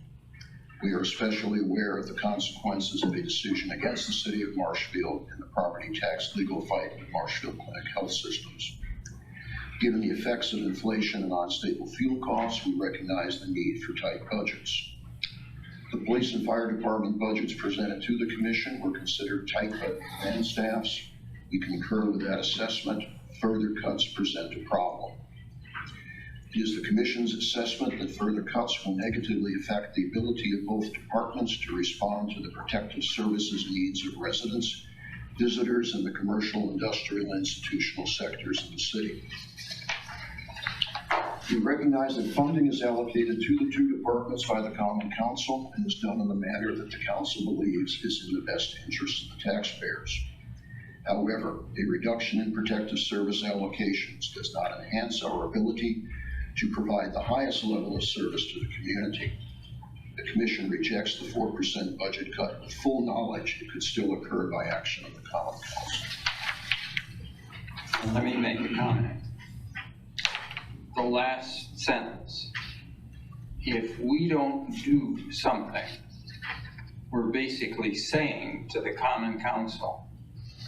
We are especially aware of the consequences of a decision against the city of Marshfield in the property tax legal fight with Marshfield Clinic Health Systems. Given the effects of inflation and unstable fuel costs, we recognize the need for tight budgets. The police and fire department budgets presented to the commission were considered tight by the command staffs We concur with that assessment. Further cuts present a problem. It is the Commission's assessment that further cuts will negatively affect the ability of both departments to respond to the protective services needs of residents, visitors, and the commercial, industrial, and institutional sectors of the city. We recognize that funding is allocated to the two departments by the Common Council and is done in the manner that the Council believes is in the best interest of the taxpayers. However, a reduction in protective service allocations does not enhance our ability to provide the highest level of service to the community. The Commission rejects the 4% budget cut with full knowledge it could still occur by action of the Common Council. Let me make a comment. The last sentence, if we don't do something, we're basically saying to the Common Council,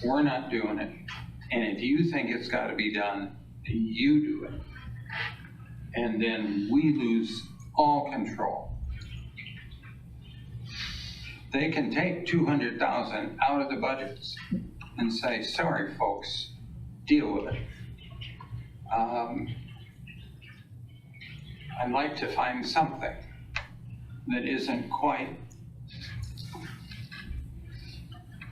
we're not doing it, and if you think it's got to be done, you do it. And then we lose all control. They can take 200,000 out of the budgets and say, sorry, folks, deal with it. I'd like to find something that isn't quite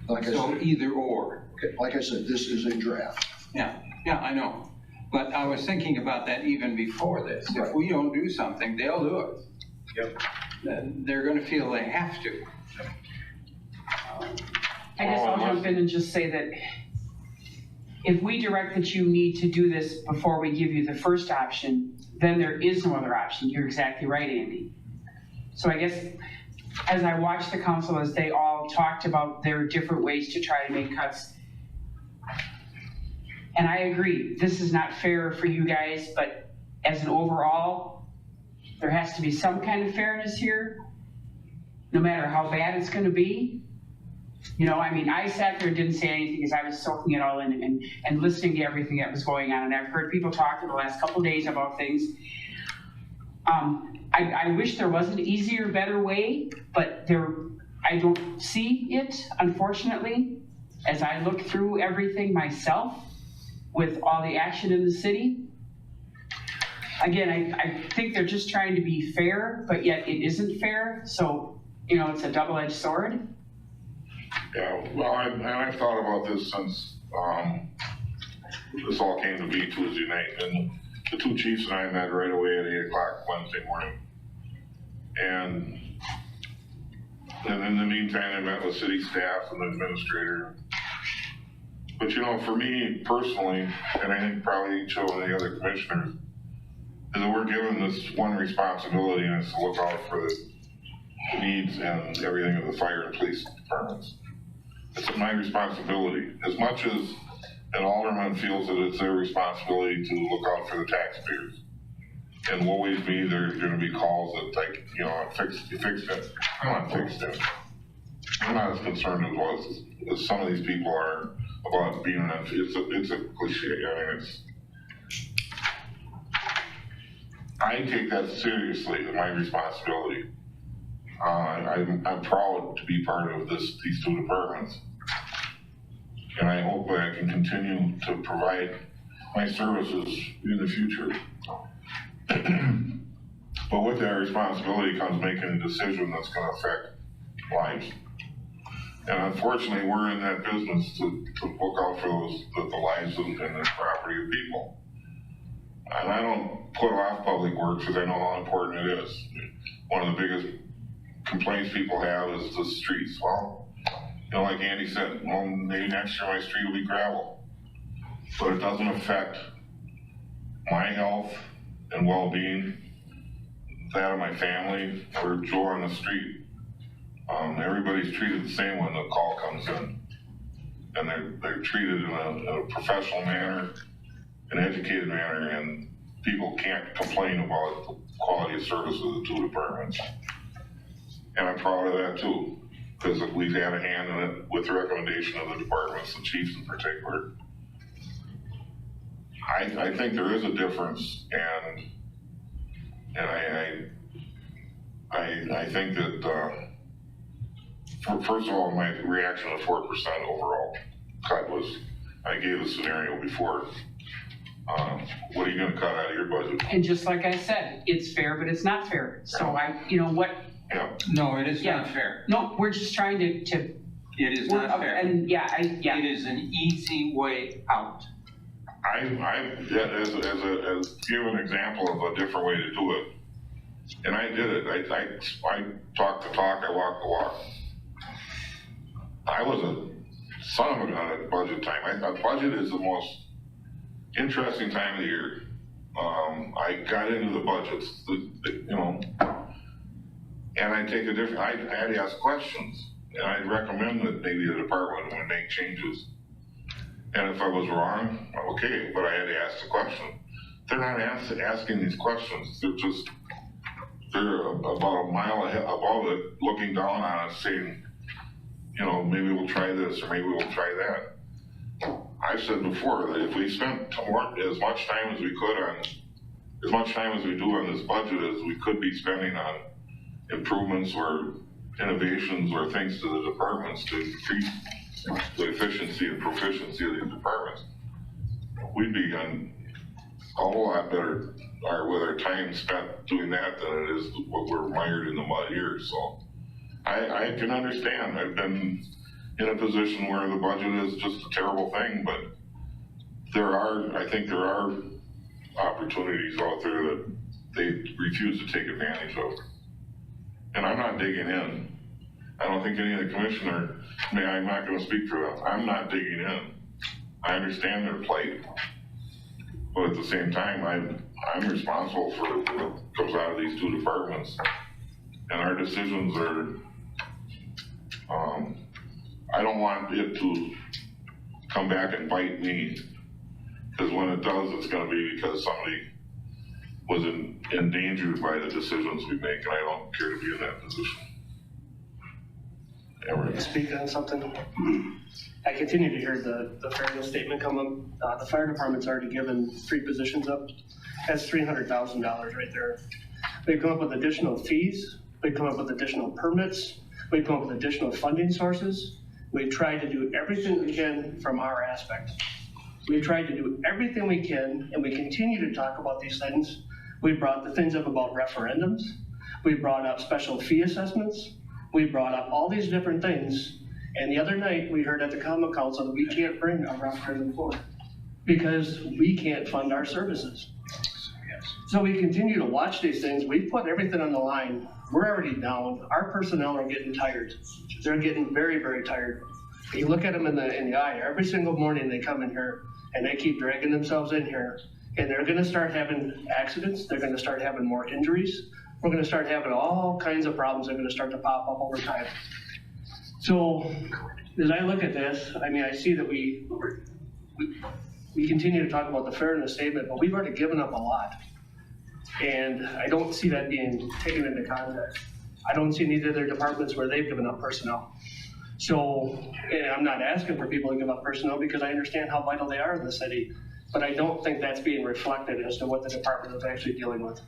so either or. Okay, like I said, this is a draft. Yeah, I know. But I was thinking about that even before this. If we don't do something, they'll do it. Yep. Then they're going to feel they have to. I guess I'll jump in and just say that if we direct that you need to do this before we give you the first option, then there is no other option. You're exactly right, Andy. So I guess as I watched the council as they all talked about their different ways to try to make cuts, and I agree, this is not fair for you guys, but as an overall, there has to be some kind of fairness here, no matter how bad it's going to be. You know, I mean, I sat there and didn't say anything because I was soaking it all in and listening to everything that was going on. And I've heard people talk for the last couple of days about things. I wish there was an easier, better way, but I don't see it, unfortunately, as I look through everything myself with all the action in the city. Again, I think they're just trying to be fair, but yet it isn't fair. So, you know, it's a double-edged sword. Yeah, well, I've thought about this since this all came to be Tuesday night, and the two chiefs and I met right away at 8 o'clock Wednesday morning. And in the meantime, I met with city staff and the administrator. But you know, for me personally, and I think probably each of the other commissioners, is that we're given this one responsibility, and it's to look out for the needs and everything of the fire and police departments. It's my responsibility. As much as an alderman feels that it's their responsibility to look out for the taxpayers. And woe is me, there's gonna be calls that like, you know, you fixed it. I'm not fixed it. I'm not as concerned as some of these people are about being it's a cliche. I mean, I take that seriously, my responsibility. I'm proud to be part of these two departments. And I hope that I can continue to provide my services in the future. But with that responsibility comes making a decision that's going to affect lives. And unfortunately, we're in that business to look out for the lives and the property of people. And I don't put off public works because I know how important it is. One of the biggest complaints people have is the streets. Well, you know, like Andy said, well, maybe next year my street will be gravel. But it doesn't affect my health and well-being, that of my family, or Joe on the street. Everybody's treated the same when the call comes in. And they're treated in a professional manner, an educated manner, and people can't complain about the quality of service of the two departments. And I'm proud of that too, because we've had a hand in it with the recommendation of the departments, the chiefs in particular. I think there is a difference, and I think that first of all, my reaction to 4% overall cut was I gave a scenario before. What are you gonna cut out of your budget? And just like I said, it's fair, but it's not fair. So you know what, Yeah, No, it is Yeah. not fair. no, we're just trying to It is work not up, fair. and It is an easy way out. as give an example of a different way to do it. And I did it. I talked the talk, I walked the walk. I was a son of a gun at budget time. I thought budget is the most interesting time of the year. I got into the budgets, you know, and I take a different, I had to ask questions, and I'd recommend that maybe the department would make changes. And if I was wrong, okay, but I had to ask the question. They're not asking these questions, they're about a mile ahead above it, looking down on us saying, you know, maybe we'll try this, or maybe we'll try that. I've said before that if we spent as much time as we could on, as much time as we do on this budget as we could be spending on improvements or innovations or things to the departments to increase the efficiency and proficiency of these departments, we'd be on a whole lot better, or with our time spent doing that than it is what we're mired in the mud here. So I can understand. I've been in a position where the budget is just a terrible thing, but I think there are opportunities out there that they refuse to take advantage of. And I'm not digging in. I don't think any of the commissioner, I'm not gonna speak for them, I'm not digging in. I understand their plight, but at the same time, I'm responsible for what comes out of these two departments. And our decisions are, I don't want it to come back and bite me, because when it does, it's gonna be because somebody was endangered by the decisions we make, and I don't care to be in that position. Ever. Speak on something. I continue to hear the fairness statement come up. The fire department's already given 3 positions up. That's $300,000 right there. We've come up with additional fees. We've come up with additional permits. We've come up with additional funding sources. We've tried to do everything we can from our aspect. We've tried to do everything we can, and we continue to talk about these things. We brought the things up about referendums. We brought up special fee assessments. We brought up all these different things. And the other night, we heard at the common council that we can't bring a referendum forward because we can't fund our services. So we continue to watch these things. We've put everything on the line. We're already down. Our personnel are getting tired. They're getting very, very tired. You look at them in the eye. Every single morning they come in here and they keep dragging themselves in here. And they're gonna start having accidents. They're gonna start having more injuries. We're gonna start having all kinds of problems that are gonna start to pop up over time. So as I look at this, I mean, I see that we continue to talk about the fairness statement, but we've already given up a lot. And I don't see that being taken into context. I don't see any other departments where they've given up personnel. So, and I'm not asking for people to give up personnel because I understand how vital they are in the city, but I don't think that's being reflected as to what the department is actually dealing with.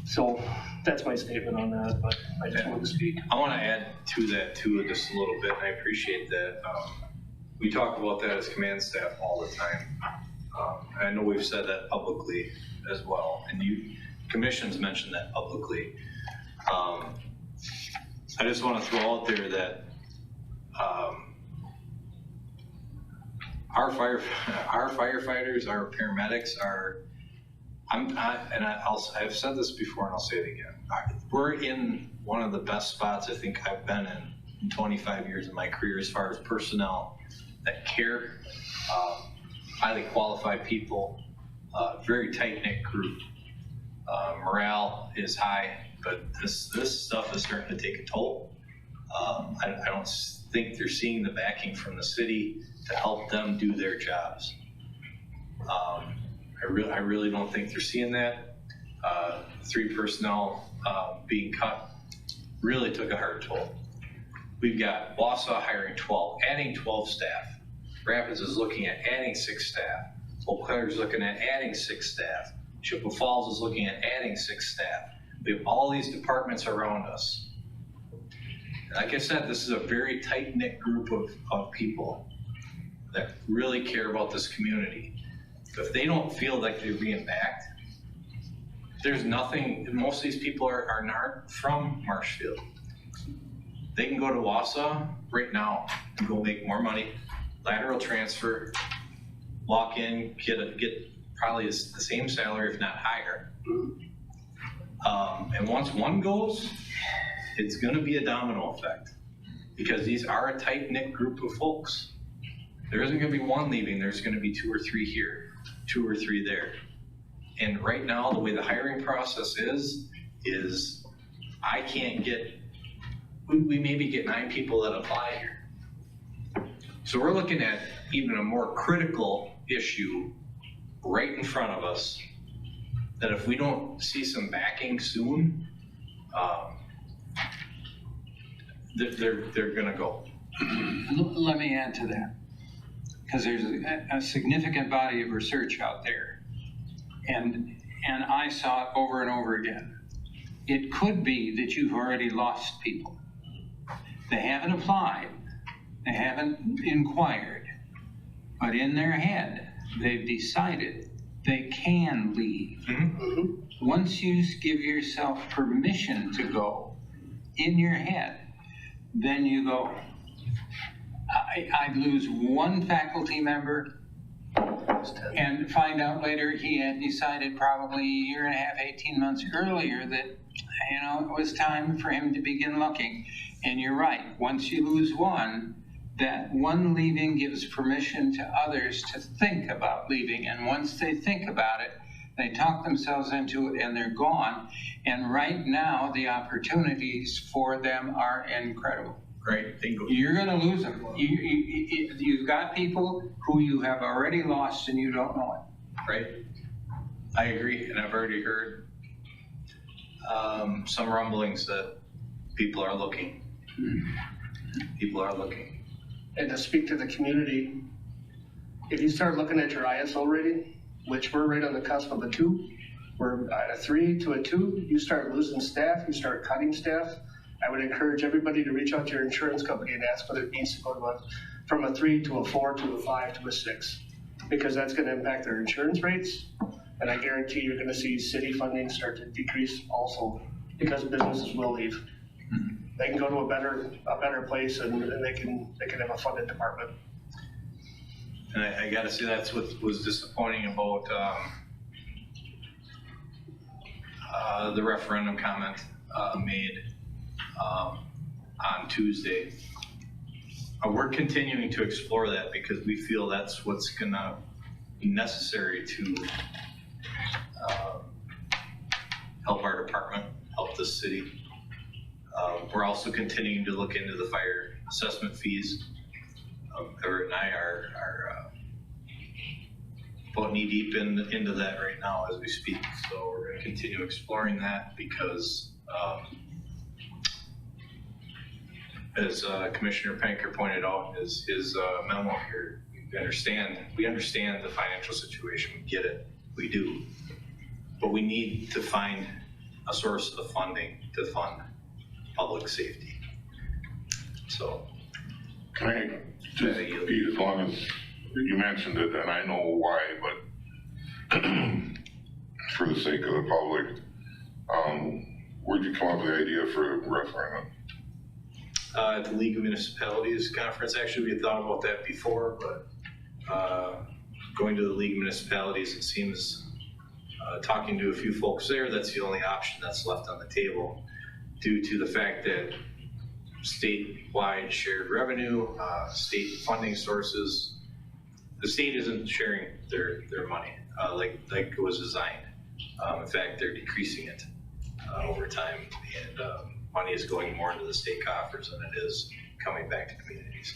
So that's my statement on that, but I just wanted to speak. I want to add to that too, just a little bit, and I appreciate that. We talk about that as command staff all the time. I know we've said that publicly as well, and commissions mentioned that publicly. I just want to throw out there that our firefighters, our paramedics are, I've said this before and I'll say it again. We're in one of the best spots I think I've been in 25 years of my career as far as personnel that care, highly qualified people, very tight-knit group. Morale is high, but this stuff is starting to take a toll. I don't think they're seeing the backing from the city to help them do their jobs. I really don't think they're seeing that. 3 personnel being cut really took a hard toll. We've got Wausau hiring 12, adding 12 staff. Rapids is looking at adding 6 staff. Eau Claire is looking at adding 6 staff. Chippewa Falls is looking at adding 6 staff. We have all these departments around us. Like I said, this is a very tight-knit group of people. that really care about this community, if they don't feel like they're being backed, there's nothing, most of these people are not from Marshfield. They can go to Wausau right now and go make more money, lateral transfer, walk in, get probably the same salary, if not higher. And once one goes, it's gonna be a domino effect, because these are a tight-knit group of folks. There isn't gonna be one leaving, there's gonna be 2 or 3 here, 2 or 3 there. And right now, the way the hiring process is I can't get, we maybe get 9 people that apply here. So we're looking at even a more critical issue right in front of us, that if we don't see some backing soon, they're gonna go. Let me add to that, because there's a significant body of research out there, and I saw it over and over again. It could be that you've already lost people. They haven't applied, they haven't inquired, but in their head, they've decided they can leave. Once you give yourself permission to go in your head, then you go. I'd lose one faculty member and find out later he had decided probably a year and a half, 18 months earlier that, it was time for him to begin looking. And you're right, once you lose one, that one leaving gives permission to others to think about leaving. And once they think about it, they talk themselves into it and they're gone. And right now, the opportunities for them are incredible. Right, bingo. You're gonna lose them. You've got people who you have already lost and you don't know it. Right, I agree, and I've already heard some rumblings that people are looking. People are looking. And to speak to the community, if you start looking at your ISO rating, which we're right on the cusp of a 2, we're at a 3 to a 2, you start losing staff, you start cutting staff. I would encourage everybody to reach out to your insurance company and ask whether it needs to go from a 3 to a 4 to a 5 to a 6, because that's gonna impact their insurance rates. And I guarantee you're gonna see city funding start to decrease also, because businesses will leave. They can go to a better place and they can have a funded department. And I gotta say, that's what was disappointing about the referendum comment made on Tuesday. We're continuing to explore that because we feel that's what's gonna be necessary to help our department, help the city. We're also continuing to look into the fire assessment fees. Everett and I are about knee deep into that right now as we speak. So we're gonna continue exploring that because as Commissioner Panker pointed out in his memo here, we understand the financial situation, we get it, we do. But we need to find a source of the funding to fund public safety. So. Can I just, Pete, as long as you mentioned it, and I know why, but for the sake of the public, where'd you come up with the idea for a referendum? At the League of Municipalities conference. Actually, we had thought about that before, but going to the League of Municipalities, it seems, talking to a few folks there, that's the only option that's left on the table, due to the fact that statewide shared revenue, state funding sources, the state isn't sharing their money like it was designed. In fact, they're decreasing it over time, and money is going more into the state coffers than it is coming back to communities.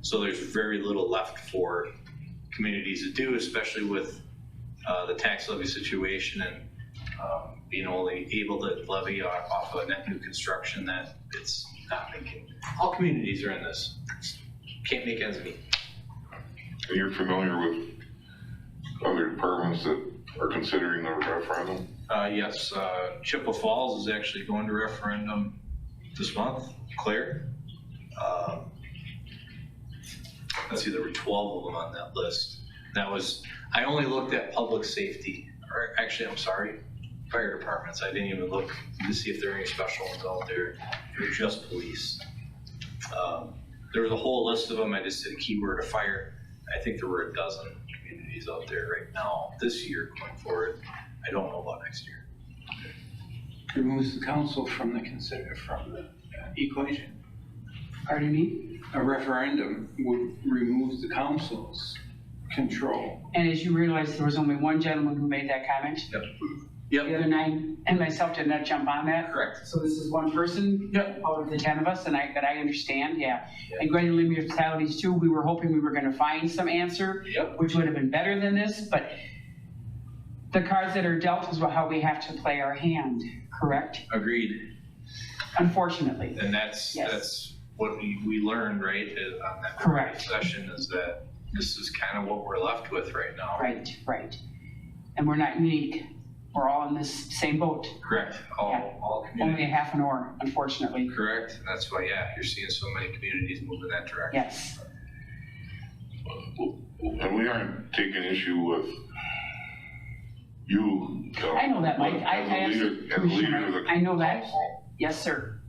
So there's very little left for communities to do, especially with the tax levy situation and being only able to levy off of net new construction that it's not making. All communities are in this. Can't make ends meet. And you're familiar with other departments that are considering the referendum? Yes, Chippewa Falls is actually going to referendum this month, Claire. let's see, there were 12 of them on that list. That was, I only looked at public safety, or actually, I'm sorry, fire departments. I didn't even look to see if there are any special ones out there. It was just police. There was a whole list of them. I just did a keyword of fire. I think there were a dozen communities out there right now, this year going forward. I don't know about next year. Removes the council from the equation. Pardon me? A referendum would remove the council's control. And as you realize, there was only one gentleman who made that comment. Yep. The other 9 and myself did not jump on that. Correct. So this is one person out of the 10 of us, and that I understand, yeah. And granular municipalities too, we were hoping we were gonna find some answer, which would have been better than this, but the cards that are dealt is how we have to play our hand, correct? Agreed. Unfortunately. And that's what we learned, right, on that Correct. session, is that this is kind of what we're left with right now. Right. And we're not unique. We're all in this same boat. Correct. All Only a communities. half an hour, unfortunately. Correct. And that's why, you're seeing so many communities move in that direction. Yes. And we aren't taking issue with you. I know that, Mike. As a leader of the I know that. council, Yes, sir.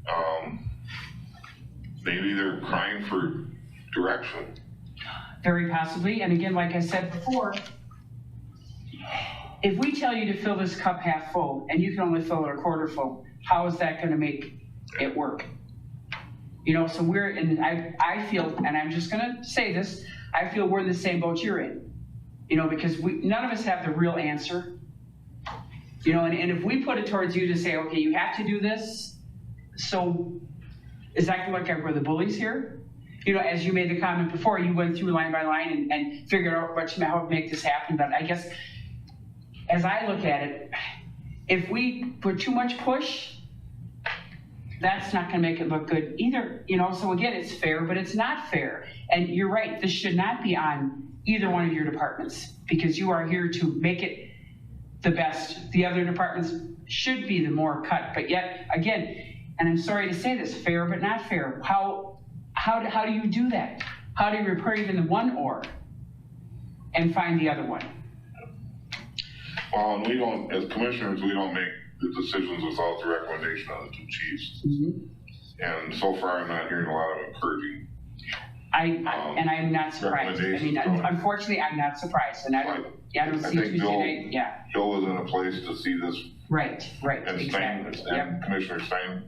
maybe they're crying for direction. Very possibly. And again, like I said before, if we tell you to fill this cup half full and you can only fill it a quarter full, how is that going to make it work? You know, so I feel, and I'm just going to say this, I feel we're in the same boat you're in. You know, because none of us have the real answer. You know, and if we put it towards you to say, okay, you have to do this, so is that going to look like we're the bullies here? You know, as you made the comment before, you went through line by line and figured out how to make this happen. But I guess, as I look at it, if we put too much push, that's not going to make it look good either. You know, so again, it's fair, but it's not fair. And you're right, this should not be on either one of your departments, because you are here to make it the best. The other departments should be the more cut, but yet, again, and I'm sorry to say this, fair but not fair. How do you do that? How do you report even the one or and find the other one? Well, and we don't, as commissioners, we don't make the decisions without the recommendation of the 2 chiefs. And so far, I'm not hearing a lot of encouraging. And I'm not surprised. I mean, unfortunately, I'm not surprised, and I don't see Tuesday night, Bill was in a place to see this. Right, And exactly. Stein, and Commissioner Stein,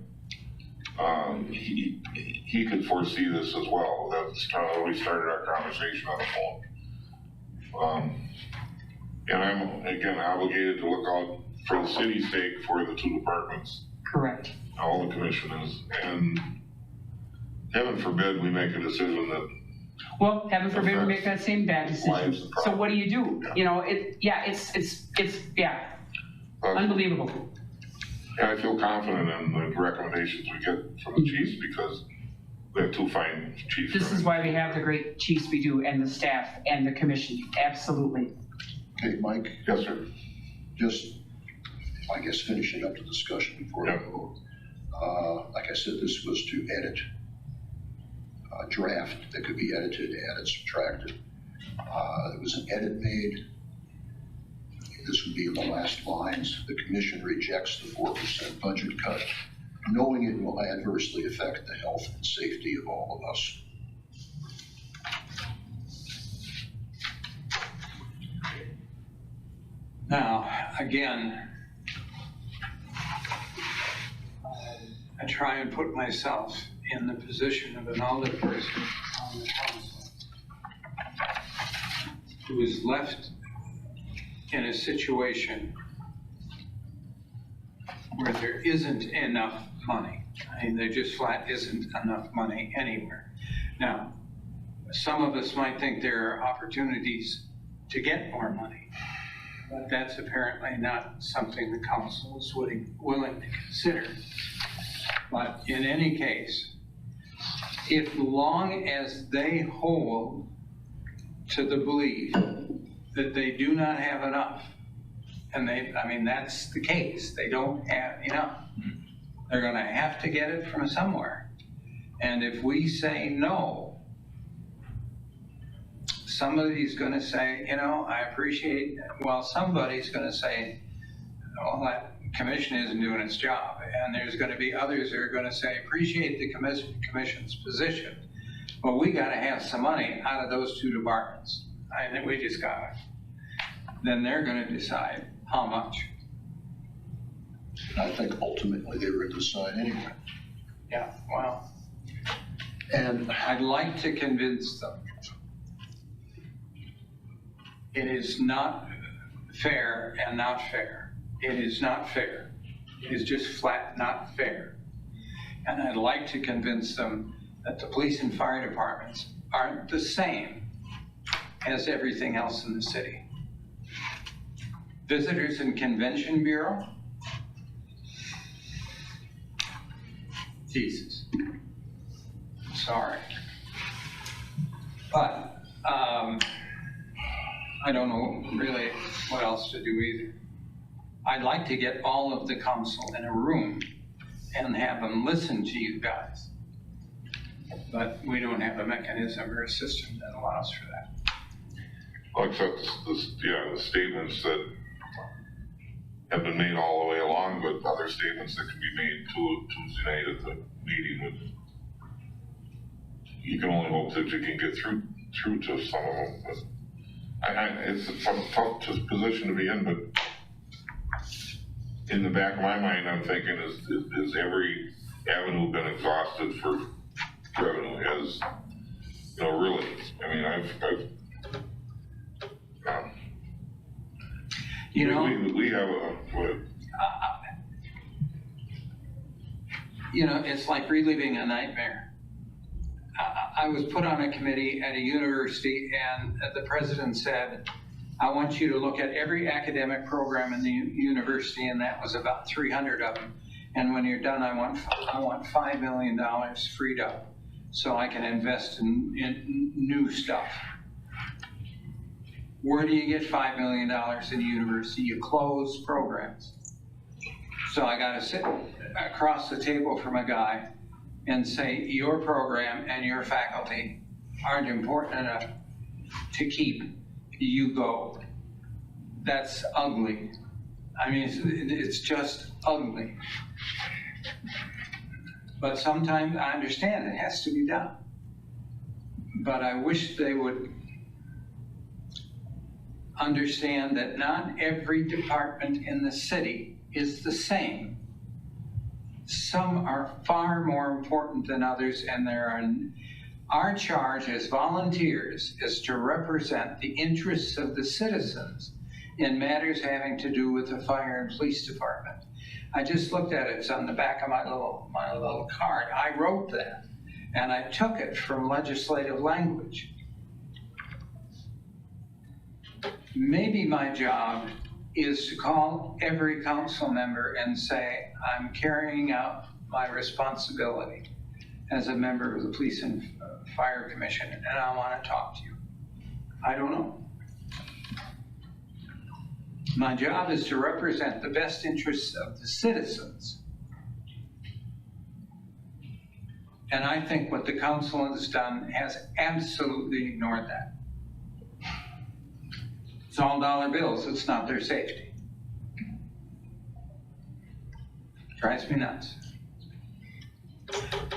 he could foresee this as well. That's how we started our conversation on the phone. And I'm, again, obligated to look out for the city's sake for the 2 departments. Correct. All the commissioners, and heaven forbid we make a decision that. Well, heaven forbid we make that same bad decision. So what do? You know, it's unbelievable. And I feel confident in the recommendations we get from the chiefs, because we have 2 fine chiefs. This is why we have the great chiefs we do, and the staff, and the commission, absolutely. Okay, Mike, Yes, sir. just, I guess, finishing up the discussion before we vote. Like I said, this was to edit a draft that could be edited, added, subtracted. There was an edit made. This would be in the last lines. The commission rejects the 4% budget cut, knowing it will adversely affect the health and safety of all of us. Now, again, I try and put myself in the position of an older person on the council who is left in a situation where there isn't enough money. I mean, there just flat isn't enough money anywhere. Now, some of us might think there are opportunities to get more money, but that's apparently not something the council is willing to consider. But in any case, if long as they hold to the belief that they do not have enough, and that's the case, they don't have enough, they're gonna have to get it from somewhere. And if we say no, somebody's gonna say, you know, I appreciate, well, somebody's gonna say, well, that commission isn't doing its job. And there's gonna be others that are gonna say, appreciate the commission's position, but we gotta have some money out of those two departments. I think we just got it. Then they're gonna decide how much. I think ultimately they were going to decide anyway. Yeah, well, And I'd like to convince them. It is not fair and not fair. It is not fair. It is just flat not fair. And I'd like to convince them that the police and fire departments aren't the same as everything else in the city. Visitors and Convention Bureau? Jesus. Sorry. But, I don't know really what else to do either. I'd like to get all of the council in a room and have them listen to you guys. But we don't have a mechanism or a system that allows for that. Well, except the statements that have been made all the way along, but other statements that can be made Tuesday night at the meeting. You can only hope that you can get through to some of them. But it's a tough position to be in, but in the back of my mind, I'm thinking is every avenue been exhausted for revenue? Has, you know, really? I mean, You know, we have what? You know, it's like reliving a nightmare. I was put on a committee at a university, and the president said, I want you to look at every academic program in the university, and that was about 300 of them. And when you're done, I want $5 million freed up so I can invest in new stuff. Where do you get $5 million in a university? You close programs. So I got to sit across the table from a guy and say, your program and your faculty aren't important enough to keep. You go. That's ugly. I mean, it's just ugly. But sometimes I understand it has to be done. But I wish they would understand that not every department in the city is the same. Some are far more important than others, and our charge as volunteers is to represent the interests of the citizens in matters having to do with the fire and police department. I just looked at it, it's on the back of my little card. I wrote that, and I took it from legislative language. Maybe my job is to call every council member and say, I'm carrying out my responsibility as a member of the Police and Fire Commission, and I want to talk to you. I don't know. My job is to represent the best interests of the citizens. And I think what the council has done has absolutely ignored that. It's all dollar bills, it's not their safety. Drives me nuts.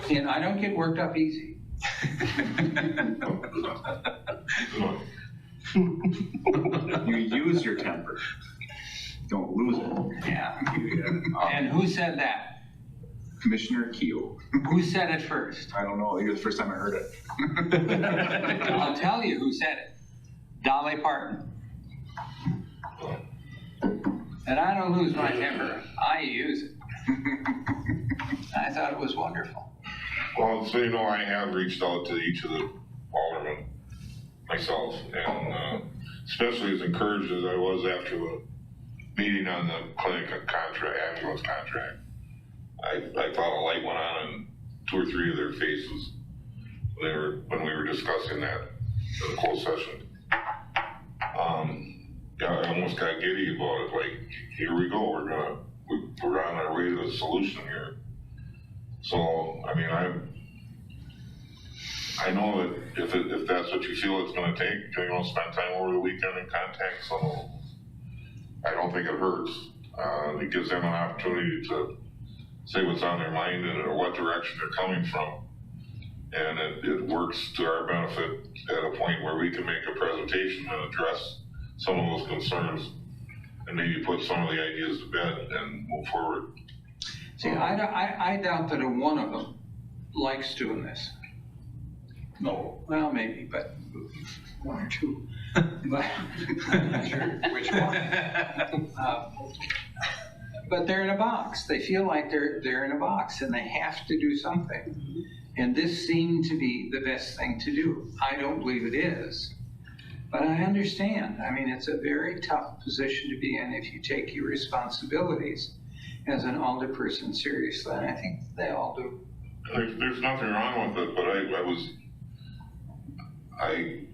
See, and I don't get worked up easy. You use your temper, don't lose it. Yeah. And who said that? Commissioner Keel. Who said it first? I don't know, you're the first time I heard it. I'll tell you who said it. Dolly Parton. And I don't lose my temper, I use it. I thought it was wonderful. Well, so you know, I have reached out to each of the aldermen myself, and especially as encouraged as I was after the meeting on the clinic contract, ambulance contract. I thought a light went on in 2 or 3 of their faces when we were discussing that in the closed session. Yeah, I almost got giddy about it. Like, here we go. We're on our way to the solution here. So, I mean, I know that if that's what you feel it's gonna take, spend time over the weekend and contact some of them. I don't think it hurts. It gives them an opportunity to say what's on their mind and or what direction they're coming from. And it works to our benefit at a point where we can make a presentation and address some of those concerns and maybe put some of the ideas to bed and move forward. See, I doubt that a one of them likes doing this. No. Well, maybe, but one or two. But I'm not sure which one. But they're in a box. They feel like they're in a box and they have to do something. And this seemed to be the best thing to do. I don't believe it is, but I understand. I mean, it's a very tough position to be in if you take your responsibilities as an alderperson seriously, and I think they all do. There's nothing wrong with it, but I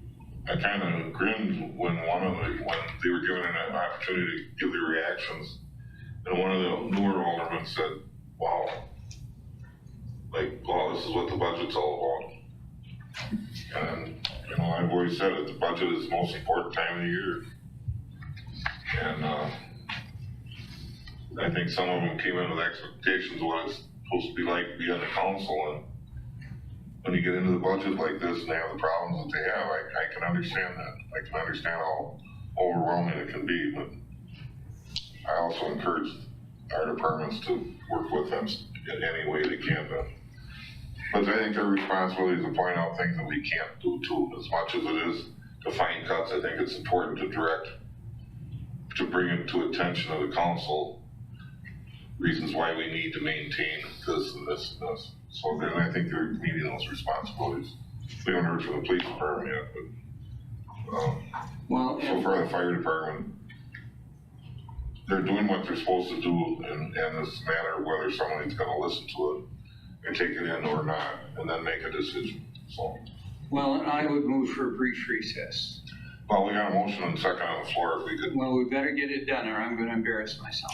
kind of grinned when when they were given an opportunity to give their reactions, and one of the newer aldermen said, "Wow, this is what the budget's all about." And I've always said it, the budget is the most important time of the year, and I think some of them came in with expectations of what it's supposed to be like to be on the council, and when you get into the budget like this and they have the problems that they have, I can understand that. I can understand how overwhelming it can be, but I also encourage our departments to work with them in any way they can. But I think their responsibility is to point out things that we can't do too. As much as it is to find cuts, I think it's important to bring it to attention of the council, reasons why we need to maintain this and this and this. So then I think they're meeting those responsibilities. We haven't heard from the police department yet, but so far the fire department, they're doing what they're supposed to do, and it's a matter of whether somebody's gonna listen to it and take it in or not, and then make a decision, so. Well, I would move for a brief recess. Well, we got a motion and second on the floor, if we could. Well, we better get it done or I'm gonna embarrass myself.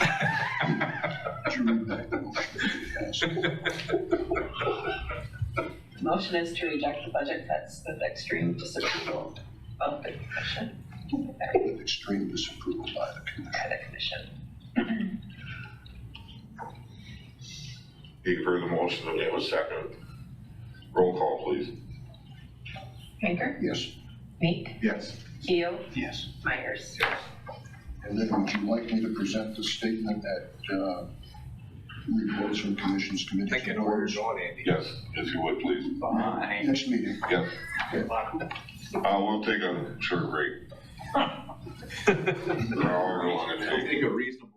Motion is to reject the budget cuts with extreme disapproval of the commission. With extreme disapproval by the commission. By the commission. You've heard the motion, and we have a second. Roll call, please. Hanker? Yes. Meek? Yes. Keel? Yes. Myers? And then would you like me to present the statement at reports from commissions, committees, and boards? Yes, if you would, please. Fine. Next meeting. Yes. We'll take a short break. However long it takes. Take a reasonable.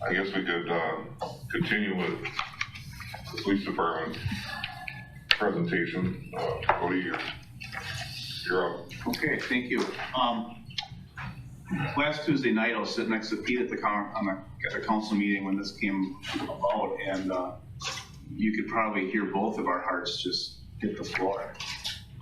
I guess we could, continue with the police department presentation. Cody, you're up. Okay, thank you. Last Tuesday night, I was sitting next to Pete at the council meeting when this came about, and you could probably hear both of our hearts just hit the floor.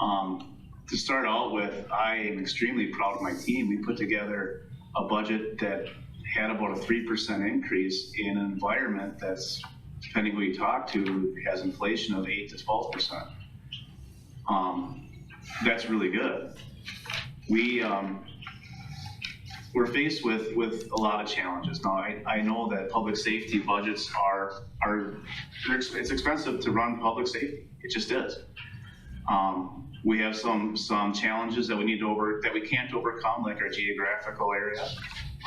To start out with, I am extremely proud of my team. We put together a budget that had about a 3% increase in an environment that's, depending who you talk to, has inflation of 8 to 12%. That's really good. We're faced with a lot of challenges. Now, I know that public safety budgets it's expensive to run public safety. It just is. We have some challenges that we can't overcome, like our geographical area.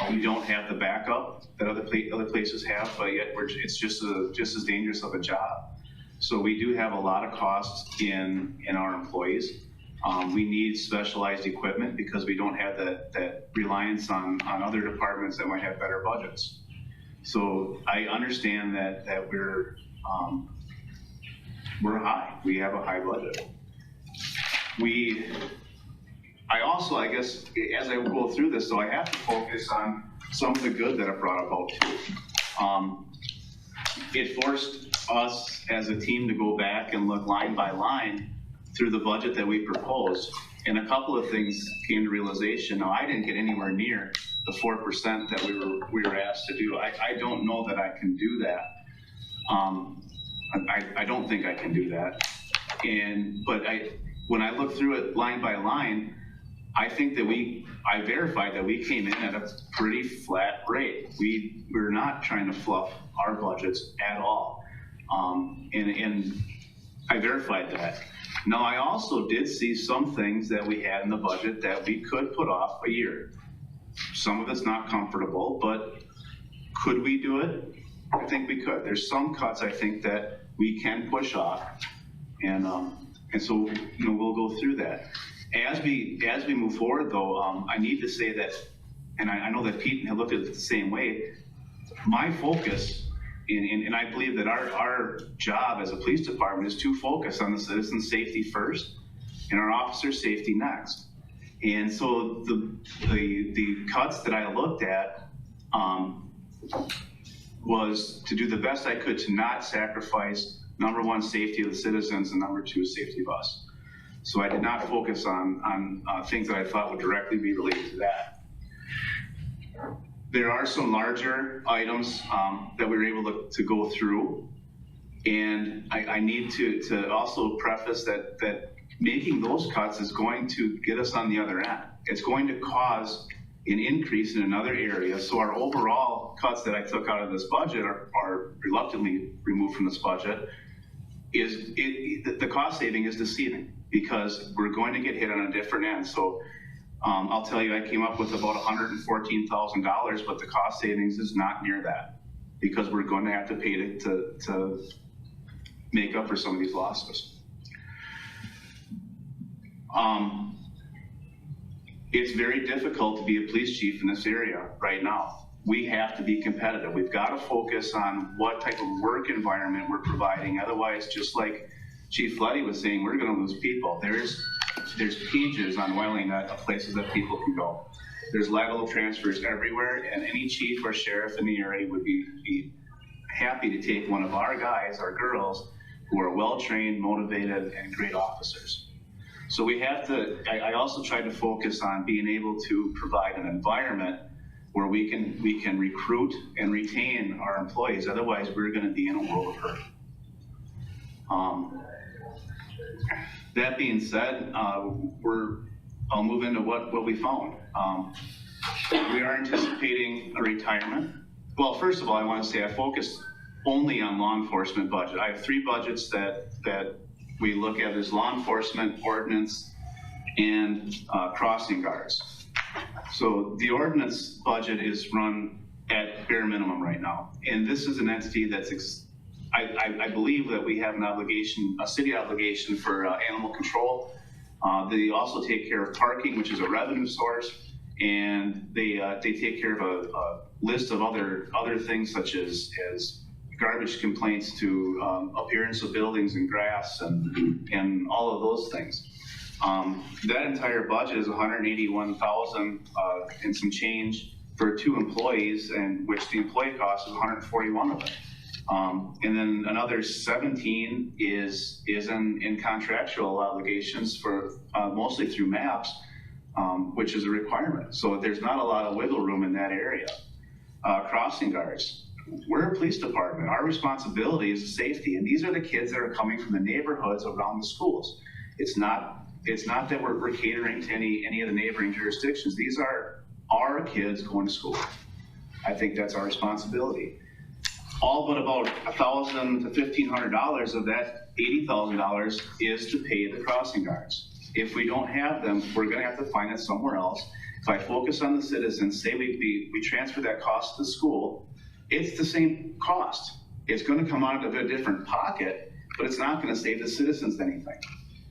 We don't have the backup that other places have, but yet it's just as dangerous of a job. So we do have a lot of costs in our employees. We need specialized equipment because we don't have that reliance on other departments that might have better budgets. So I understand that we're high. We have a high budget. I guess, as I go through this, though, I have to focus on some of the good that I brought about too. It forced us as a team to go back and look line by line through the budget that we proposed, and a couple of things came to realization. Now, I didn't get anywhere near the 4% that we were asked to do. I don't know that I can do that. I don't think I can do that. But when I look through it line by line, I think that I verified that we came in at a pretty flat rate. We're not trying to fluff our budgets at all. And I verified that. Now, I also did see some things that we had in the budget that we could put off a year. Some of it's not comfortable, but could we do it? I think we could. There's some cuts I think that we can push off, and so we'll go through that. As we move forward, though, I need to say that, and I know that Pete had looked at it the same way. My focus, and I believe that our job as a police department is to focus on the citizen safety first, and our officer safety next. And so the cuts that I looked at was to do the best I could to not sacrifice, number one, safety of the citizens, and number two, safety of us. So I did not focus on things that I thought would directly be related to that. There are some larger items that we were able to go through, and I need to also preface that making those cuts is going to get us on the other end. It's going to cause an increase in another area. So our overall cuts that I took out of this budget are reluctantly removed from this budget. The cost saving is deceiving because we're going to get hit on a different end. So I'll tell you, I came up with about $114,000, but the cost savings is not near that because we're going to have to pay to make up for some of these losses. It's very difficult to be a police chief in this area right now. We have to be competitive. We've got to focus on what type of work environment we're providing. Otherwise, just like Chief Letty was saying, we're going to lose people. There's pages on Welling of places that people can go. There's lateral transfers everywhere, and any chief or sheriff in the area would be happy to take one of our guys or girls who are well-trained, motivated, and great officers. So we have to, I also tried to focus on being able to provide an environment where we can recruit and retain our employees. Otherwise, we're going to be in a world of hurt. That being said, I'll move into what we found. We are anticipating a retirement. Well, first of all, I want to say I focused only on law enforcement budget. I have three budgets that we look at as law enforcement, ordinance, and crossing guards. So the ordinance budget is run at bare minimum right now. And this is an entity that's, I believe that we have an obligation, a city obligation for animal control. They also take care of parking, which is a revenue source, and they take care of a list of other things such as garbage complaints to appearance of buildings and grass and all of those things. That entire budget is $181,000 and some change for 2 employees, and which the employee cost is $141 of it. And then another 17 is in contractual obligations for mostly through maps, which is a requirement. So there's not a lot of wiggle room in that area. Crossing guards. We're a police department. Our responsibility is safety, and these are the kids that are coming from the neighborhoods around the schools. It's not that we're catering to any of the neighboring jurisdictions. These are our kids going to school. I think that's our responsibility. All but about $1,000 to $1,500 of that $80,000 is to pay the crossing guards. If we don't have them, we're going to have to find it somewhere else. If I focus on the citizens, say we transfer that cost to the school, it's the same cost. It's going to come out of a different pocket, but it's not going to save the citizens anything.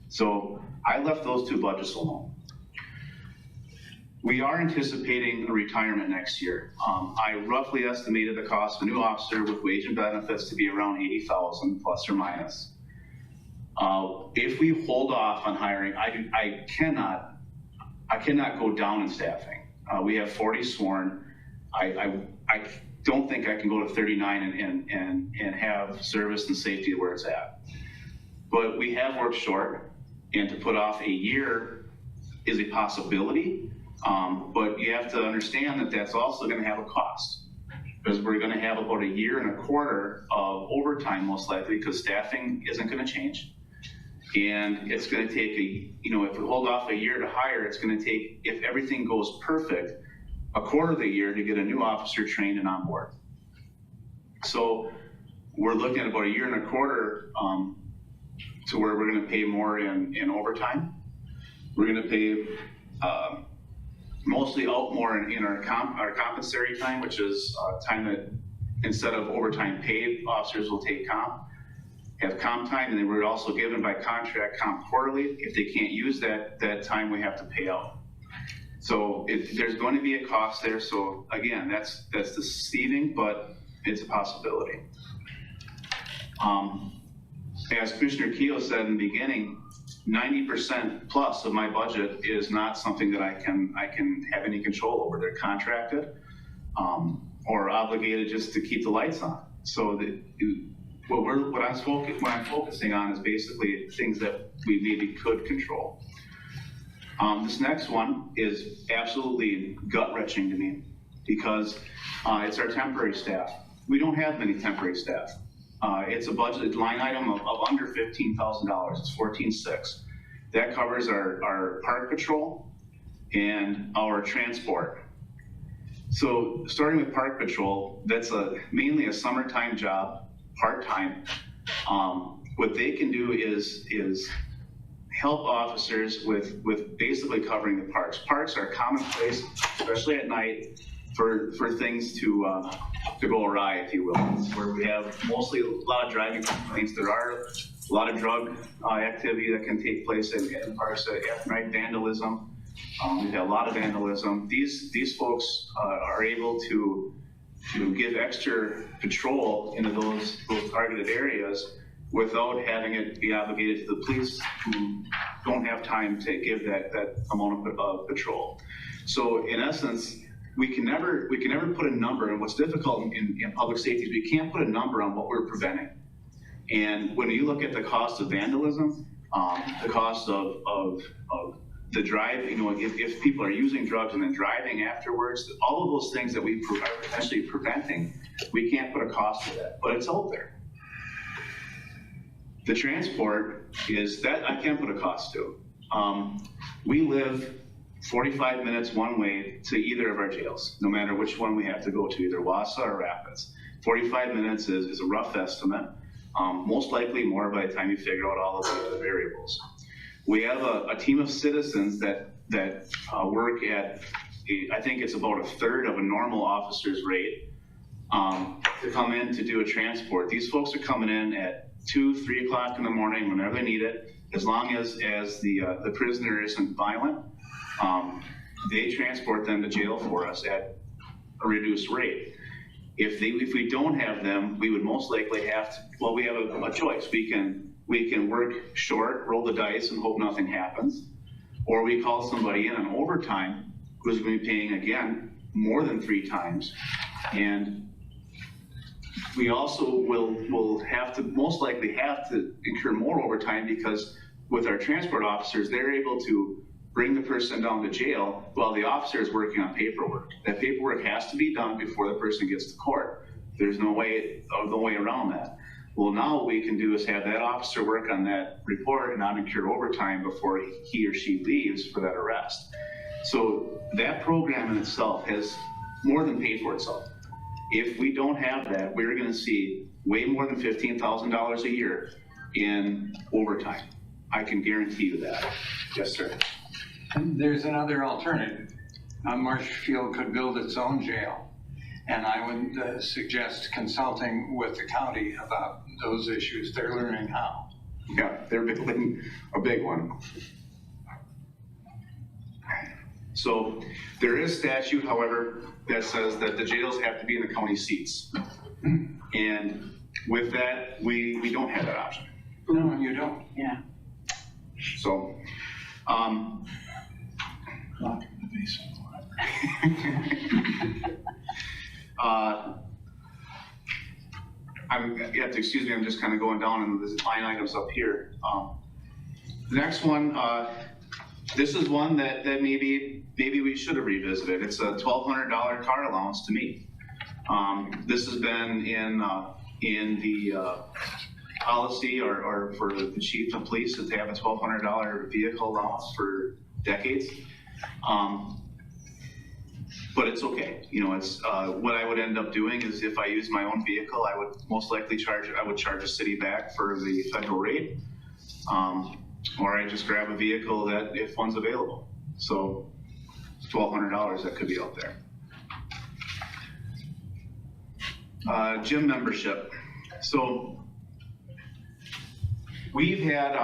So I left those 2 budgets alone. We are anticipating a retirement next year. I roughly estimated the cost of a new officer with wage and benefits to be around $80,000 plus or minus. If we hold off on hiring, I cannot go down in staffing. We have 40 sworn. I don't think I can go to 39 and have service and safety where it's at. But we have worked short, and to put off a year is a possibility. But you have to understand that that's also going to have a cost, because we're going to have about 1.25 years of overtime most likely, because staffing isn't going to change. And it's going to take if we hold off a year to hire, it's going to take, if everything goes perfect, 1/4 of the year to get a new officer trained and on board. So we're looking at about 1.25 years to where we're going to pay more in overtime. We're going to pay mostly out more in our compensatory time, which is time that instead of overtime paid, officers will take have comp time, and then we're also given by contract comp quarterly. If they can't use that time, we have to pay out. So there's going to be a cost there. So again, that's deceiving, but it's a possibility. As Commissioner Keough said in the beginning, 90% plus of my budget is not something that I can have any control over. They're contracted or obligated just to keep the lights on. So what I'm focusing on is basically things that we maybe could control. This next one is absolutely gut-wrenching to me, because it's our temporary staff. We don't have many temporary staff. It's a budget line item of under $15,000. It's $14,600. That covers our park patrol and our transport. So starting with park patrol, that's mainly a summertime job, part-time. What they can do is help officers with basically covering the parks. Parks are commonplace, especially at night, for things to go awry, if you will. It's where we have mostly a lot of driving complaints. There are a lot of drug activity that can take place in parks at night, vandalism. We've had a lot of vandalism. These folks are able to give extra patrol into those targeted areas without having it be obligated to the police, who don't have time to give that amount of patrol. So in essence, we can never put a number, and what's difficult in public safety is we can't put a number on what we're preventing. And when you look at the cost of vandalism, the cost of the drive, if people are using drugs and then driving afterwards, all of those things that we are potentially preventing, we can't put a cost to that, but it's out there. The transport is that I can't put a cost to. We live 45 minutes one way to either of our jails, no matter which one we have to go to, either Wausau or Rapids. 45 minutes is a rough estimate. Most likely more by the time you figure out all of the variables. We have a team of citizens that work at, I think it's about 1/3 of a normal officer's rate to come in to do a transport. These folks are coming in at 2, 3 o'clock in the morning whenever they need it, as long as the prisoner isn't violent. they transport them to jail for us at a reduced rate. If we don't have them, we would most likely have to, well, we have a choice. We can work short, roll the dice and hope nothing happens. Or we call somebody in on overtime who's going to be paying, again, more than 3 times. And we also will have to, most likely have to incur more overtime because with our transport officers, they're able to bring the person down to jail while the officer is working on paperwork. That paperwork has to be done before the person gets to court. There's no way around that. Well, now what we can do is have that officer work on that report and not incur overtime before he or she leaves for that arrest. So that program in itself has more than paid for itself. If we don't have that, we're gonna see way more than $15,000 a year in overtime. I can guarantee you that. Yes, sir. And there's another alternative. Marshfield could build its own jail. And I would suggest consulting with the county about those issues. They're learning how. Yeah, they're building a big one. So there is statute, however, that says that the jails have to be in the county seats. And with that, we don't have that option. No, you don't. Yeah. So, Lock in the basement. you have to excuse me, I'm just kind of going down and there's line items up here. The next one, this is one that maybe we should have revisited. It's a $1,200 car allowance to me. This has been in the policy or for the chief of police that they have a $1,200 vehicle allowance for decades. But it's okay. You know, it's what I would end up doing is if I use my own vehicle, I would most likely charge a city back for the federal rate, or I just grab a vehicle that if one's available. So $1,200 that could be out there. Gym membership. So we've had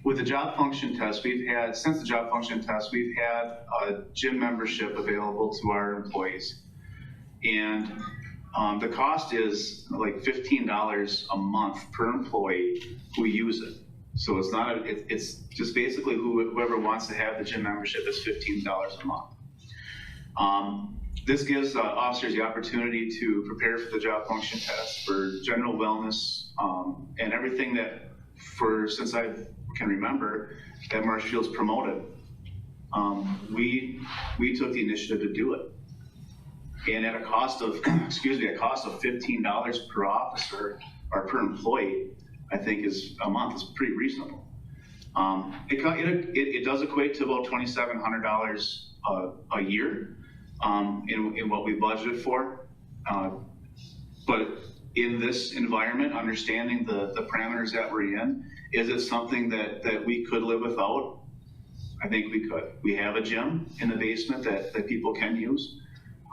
with the job function test, since the job function test, we've had a gym membership available to our employees. And the cost is like $15 a month per employee who use it. So it's not, it's just basically whoever wants to have the gym membership is $15 a month. This gives officers the opportunity to prepare for the job function test, for general wellness, and everything that, since I can remember, that Marshfield's promoted. We took the initiative to do it. And at a cost of, a cost of $15 per officer or per employee, I think a month is pretty reasonable. It does equate to about $2,700 a year in what we budgeted for. But in this environment, understanding the parameters that we're in, is it something that we could live without? I think we could. We have a gym in the basement that people can use.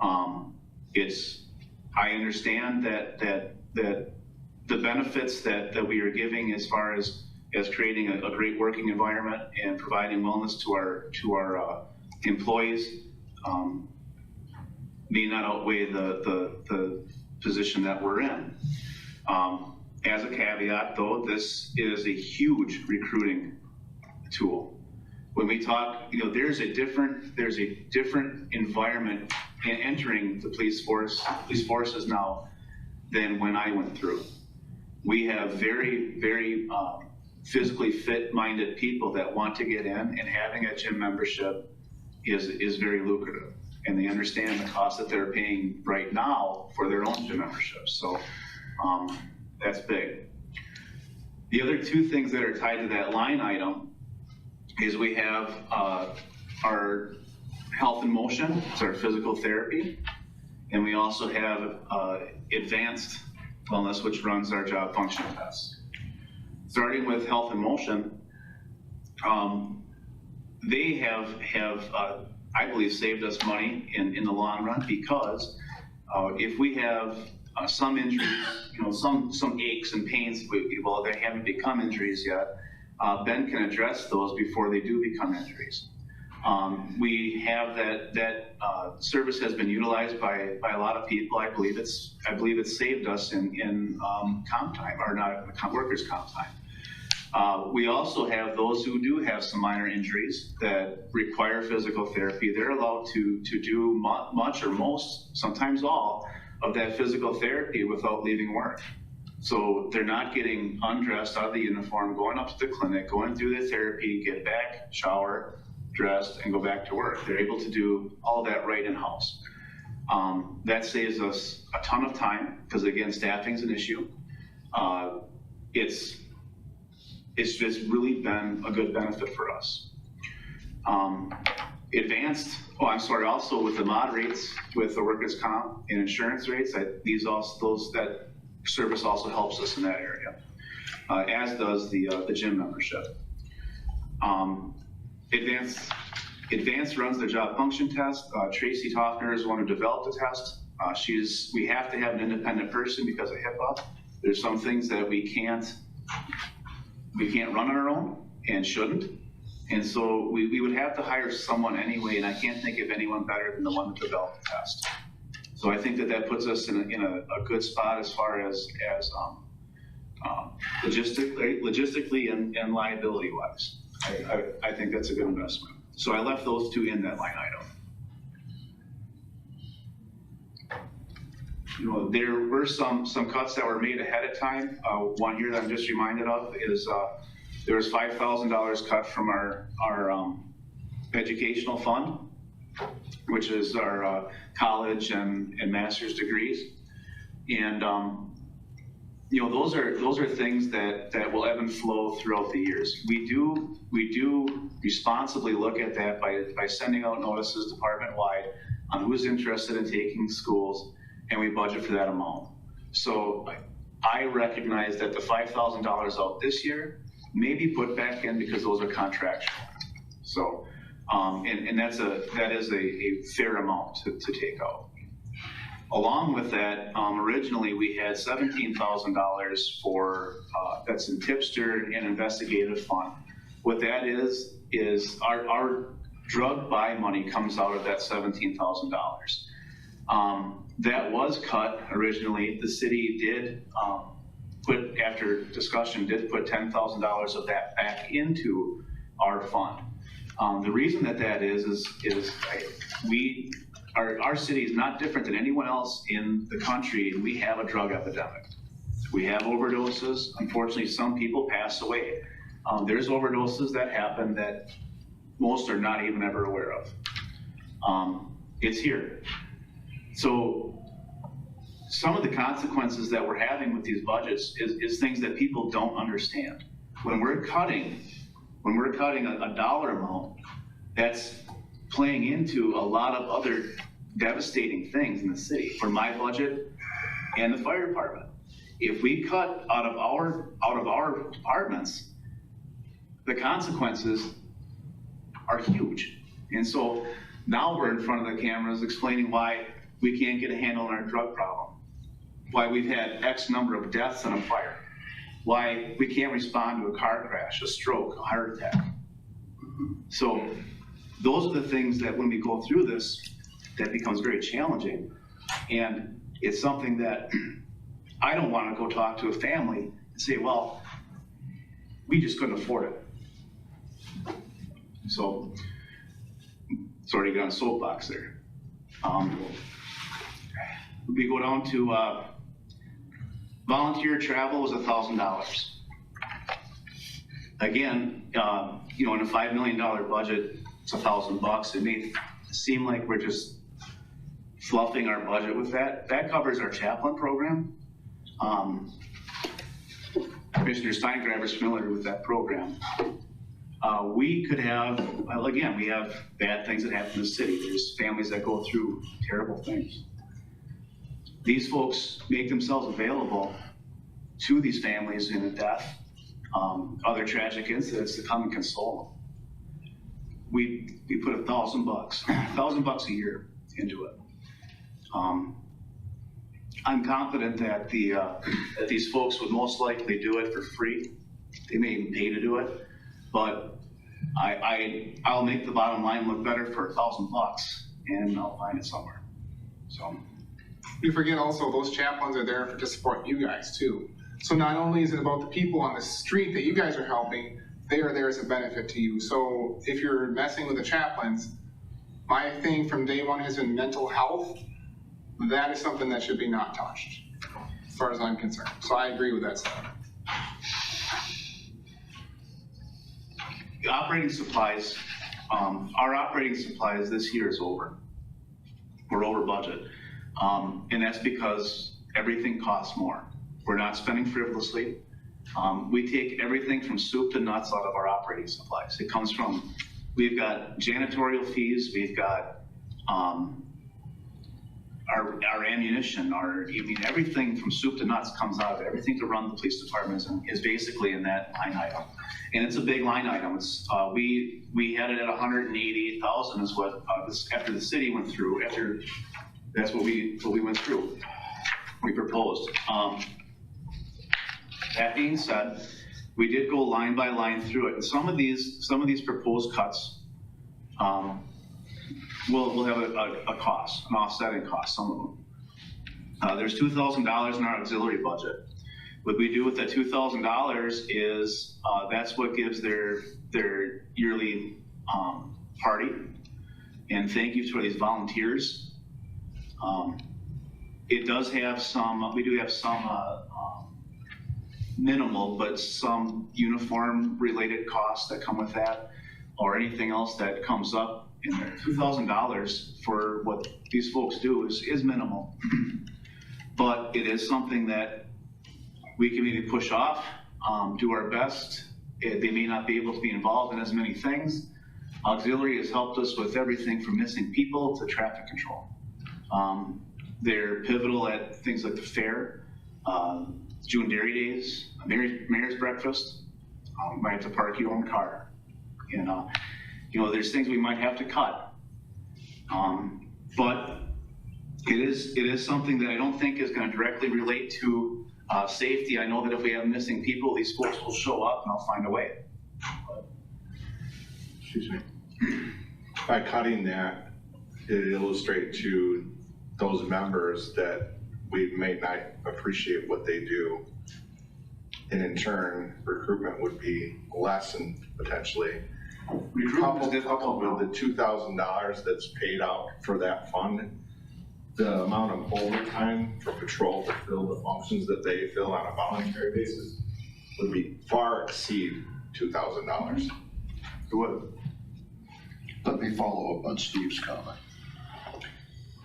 I understand that the benefits that we are giving as far as creating a great working environment and providing wellness to our employees may not outweigh the position that we're in. As a caveat, though, this is a huge recruiting tool. When we talk, there's a different environment entering the police forces now than when I went through. We have very, very physically fit-minded people that want to get in, and having a gym membership is very lucrative. And they understand the cost that they're paying right now for their own gym memberships. So that's big. The other two things that are tied to that line item is we have our health and motion, it's our physical therapy, and we also have advanced wellness, which runs our job function tests. Starting with health and motion, they have I believe saved us money in the long run, because if we have some injuries, some aches and pains, well, they haven't become injuries yet, Ben can address those before they do become injuries. We have that service has been utilized by a lot of people. I believe it's saved us in comp time, or not workers' comp time. We also have those who do have some minor injuries that require physical therapy. They're allowed to do much or most, sometimes all, of that physical therapy without leaving work. So they're not getting undressed out of the uniform, going up to the clinic, going through the therapy, get back, shower, dressed, and go back to work. They're able to do all that right in-house. That saves us a ton of time, because again, staffing's an issue. It's just really been a good benefit for us. Also with the mod rates, with the workers' comp and insurance rates, that service also helps us in that area, as does the gym membership. Advanced runs the job function test. Tracy Toffner is the one who developed the test. We have to have an independent person because of HIPAA. There's some things that we can't run on our own and shouldn't. And so we would have to hire someone anyway, and I can't think of anyone better than the one that developed the test. So I think that puts us in a good spot as far as logistically and liability wise. I think that's a good investment. So I left those two in that line item. There were some cuts that were made ahead of time. One here that I'm just reminded of is there was $5,000 cut from our educational fund, which is our college and master's degrees. And those are things that will ebb and flow throughout the years. We do responsibly look at that by sending out notices department-wide on who's interested in taking schools, and we budget for that amount. So I recognize that the $5,000 out this year may be put back in because those are contractual. So, and that is a fair amount to take out. Along with that, originally we had $17,000 for, that's in tipster and investigative fund. What that is our drug buy money comes out of that $17,000. That was cut originally. The city did after discussion, did put $10,000 of that back into our fund. The reason that is our city is not different than anyone else in the country, and we have a drug epidemic. We have overdoses. Unfortunately, some people pass away. There's overdoses that happen that most are not even ever aware of. It's here. So some of the consequences that we're having with these budgets is things that people don't understand. When we're cutting a dollar amount, that's playing into a lot of other devastating things in the city for my budget and the fire department. If we cut out of our departments, the consequences are huge. And so now we're in front of the cameras explaining why we can't get a handle on our drug problem, why we've had X number of deaths in a fire, why we can't respond to a car crash, a stroke, a heart attack. So those are the things that when we go through this, that becomes very challenging. And it's something that I don't want to go talk to a family and say, well, we just couldn't afford it. So, sorry to get on a soapbox there. We go down to volunteer travel was $1,000. Again, in a $5 million budget, it's $1,000. It may seem like we're just fluffing our budget with that. That covers our chaplain program. Commissioner Steingraber is familiar with that program. We could have, again, we have bad things that happen in the city. There's families that go through terrible things. These folks make themselves available to these families in a death, other tragic incidents to come and console them. We put $1,000 a year into it. I'm confident that that these folks would most likely do it for free. They may even pay to do it, but I'll make the bottom line look better for $1,000 and I'll find it somewhere, so. You forget also, those chaplains are there to support you guys too. So not only is it about the people on the street that you guys are helping, they are there as a benefit to you. So if you're messing with the chaplains, my thing from day one has been mental health. That is something that should be not touched, as far as I'm concerned. So I agree with that sentiment. The operating supplies, our operating supplies this year is over. We're over budget. And that's because everything costs more. We're not spending frivolously. We take everything from soup to nuts out of our operating supplies. It comes from, we've got janitorial fees, we've got our ammunition, everything from soup to nuts comes out of it. Everything to run the police department is basically in that line item. And it's a big line item. It's, we had it at 188,000 is what, after the city went through, that's what we went through, we proposed. That being said, we did go line by line through it. And some of these proposed cuts will have a cost, an offsetting cost, some of them. There's $2,000 in our auxiliary budget. What we do with that $2,000 is that's what gives their yearly party. And thank you to these volunteers. It does have some, we do have some minimal, but some uniform related costs that come with that, or anything else that comes up in there. $2,000 for what these folks do is minimal. But it is something that we can maybe push off, do our best. They may not be able to be involved in as many things. Auxiliary has helped us with everything from missing people to traffic control. They're pivotal at things like the fair, June Dairy Days, Mayor's Breakfast. Might have to park your own car. And, there's things we might have to cut. But it is something that I don't think is going to directly relate to safety. I know that if we have missing people, these folks will show up and I'll find a way. Excuse me. By cutting that, it illustrates to those members that we may not appreciate what they do. And in turn, recruitment would be lessened potentially. Coupled with the $2,000 that's paid out for that fund, the amount of overtime for patrol to fill the functions that they fill on a voluntary basis would be far exceed $2,000. It would. Let me follow up on Steve's comment.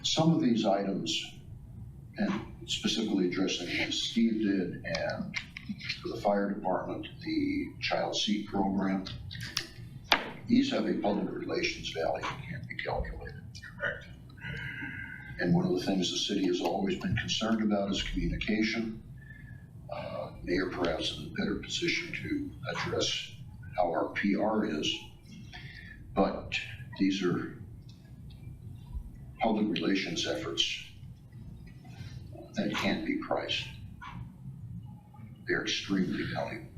Some of these items, and specifically addressing as Steve did, and for the fire department, the child seat program, these have a public relations value that can't be calculated. Correct. And one of the things the city has always been concerned about is communication. Mayor perhaps in a better position to address how our PR is, but these are public relations efforts that can't be priced. They're extremely valuable.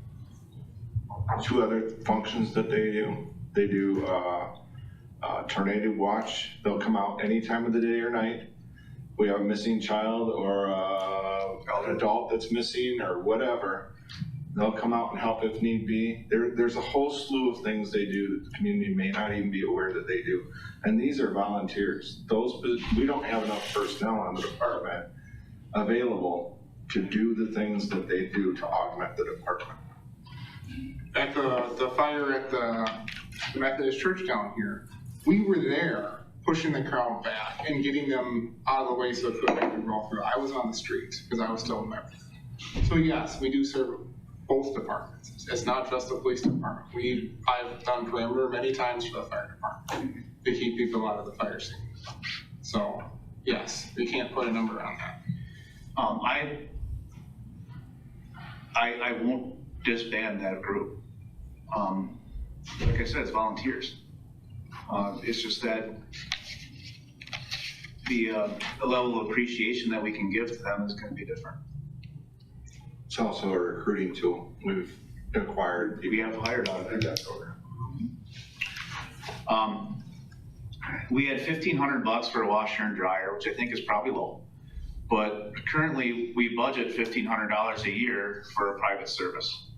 Two other functions that they do tornado watch. They'll come out any time of the day or night. We have a missing child or an adult that's missing or whatever. They'll come out and help if need be. There's a whole slew of things they do that the community may not even be aware that they do. And these are volunteers. We don't have enough personnel on the department available to do the things that they do to augment the department. At the fire at the Methodist church down here, we were there pushing the crowd back and getting them out of the way so it couldn't roll through. I was on the street because I was still in there. So yes, we do serve both departments. It's not just the police department. I've done perimeter many times for the fire department to keep people out of the fire scene. So yes, we can't put a number on that. I won't disband that group. Like I said, it's volunteers. It's just that the level of appreciation that we can give to them is going to be different. It's also a recruiting tool. We've acquired people. We have hired out of that program. We had $1,500 for a washer and dryer, which I think is probably low. But currently, we budget $1,500 a year for a private service.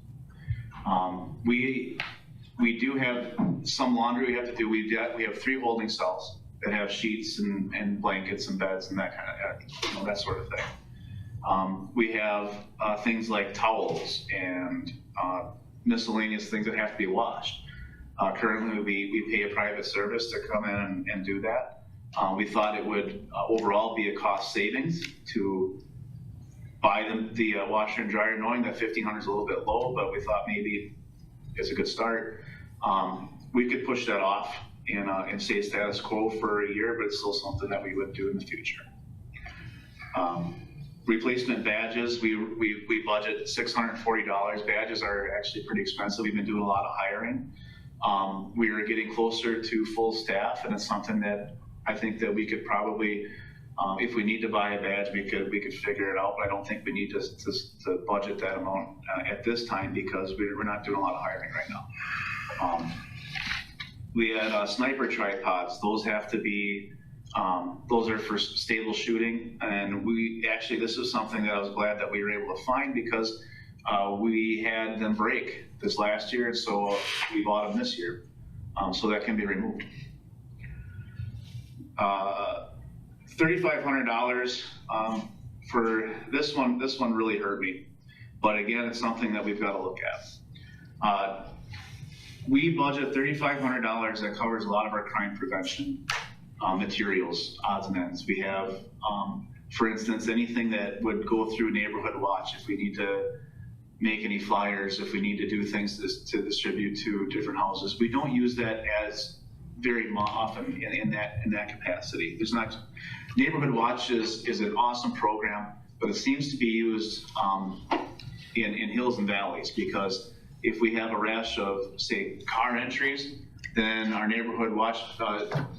We do have some laundry we have to do. We have 3 holding cells that have sheets and blankets and beds and that kind of, that sort of thing. We have things like towels and miscellaneous things that have to be washed. Currently, we pay a private service to come in and do that. We thought it would overall be a cost savings to buy the washer and dryer, knowing that $1,500 is a little bit low, but we thought maybe it's a good start. We could push that off and stay status quo for a year, but it's still something that we would do in the future. Replacement badges, we budget $640. Badges are actually pretty expensive. We've been doing a lot of hiring. We are getting closer to full staff, and it's something that I think that we could probably, if we need to buy a badge, we could figure it out, but I don't think we need to budget that amount at this time because we're not doing a lot of hiring right now. We had sniper tripods. Those have to be, those are for stable shooting, and this is something that I was glad that we were able to find because we had them break this last year, so we bought them this year, so that can be removed. $3,500 for this one. This one really hurt me, but again, it's something that we've got to look at. We budget $3,500 that covers a lot of our crime prevention materials, odds and ends. We have, for instance, anything that would go through Neighborhood Watch if we need to make any flyers, if we need to do things to distribute to different houses. We don't use that as very often in that capacity. There's not. Neighborhood Watch is an awesome program, but it seems to be used in hills and valleys because if we have a rash of, say, car entries, then our Neighborhood Watch,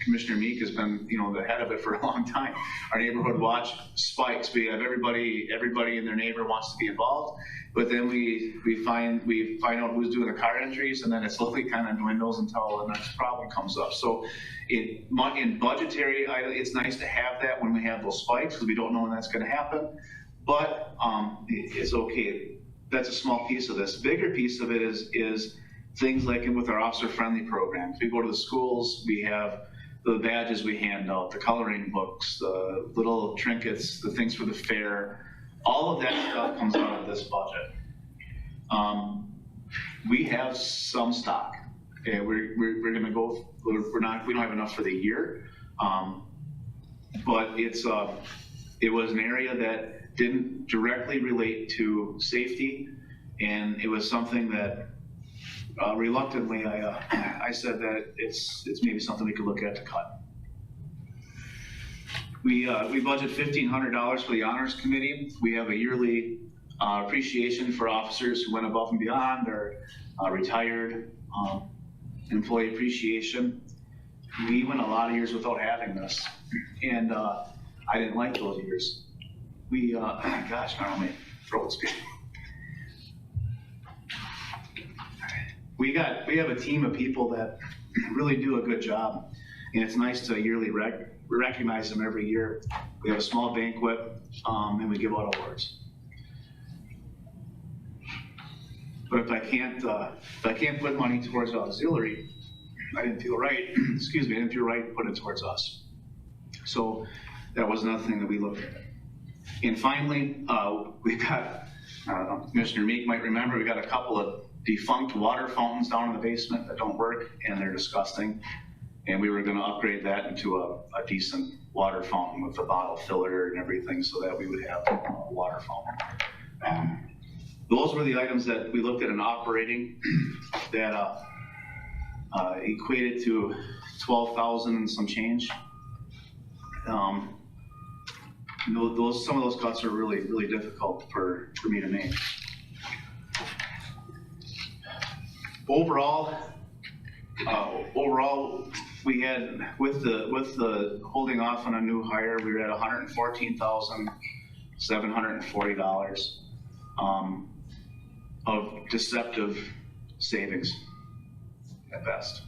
Commissioner Meek has been, the head of it for a long time. Our Neighborhood Watch spikes. We have everybody and their neighbor wants to be involved, but then we find out who's doing the car entries, and then it slowly kind of dwindles until the next problem comes up. So in budgetary, it's nice to have that when we have those spikes because we don't know when that's going to happen, but it's okay. That's a small piece of this. The bigger piece of it is things like with our officer-friendly programs. We go to the schools, we have the badges we hand out, the coloring books, the little trinkets, the things for the fair. All of that stuff comes out of this budget. We have some stock. Okay, we're gonna go. We don't have enough for the year, but it was an area that didn't directly relate to safety, and it was something that reluctantly I said that it's maybe something we could look at to cut. We budget $1,500 for the Honors Committee. We have a yearly appreciation for officers who went above and beyond or retired, employee appreciation. We went a lot of years without having this, and I didn't like those years. Gosh, now my throat's getting. We have a team of people that really do a good job, and it's nice to yearly recognize them every year. We have a small banquet, and we give out awards. But if I can't put money towards auxiliary, I didn't feel right. Excuse me, I didn't feel right putting it towards us. So that was another thing that we looked at. And finally, we've got, Commissioner Meek might remember, we got a couple of defunct water fountains down in the basement that don't work, and they're disgusting. And we were gonna upgrade that into a decent water fountain with a bottle filler and everything so that we would have a water fountain. Those were the items that we looked at in operating that equated to 12,000 and some change. Some of those cuts are really, really difficult for me to make. Overall, we had with the holding off on a new hire, we were at $114,740 of deceptive savings at best.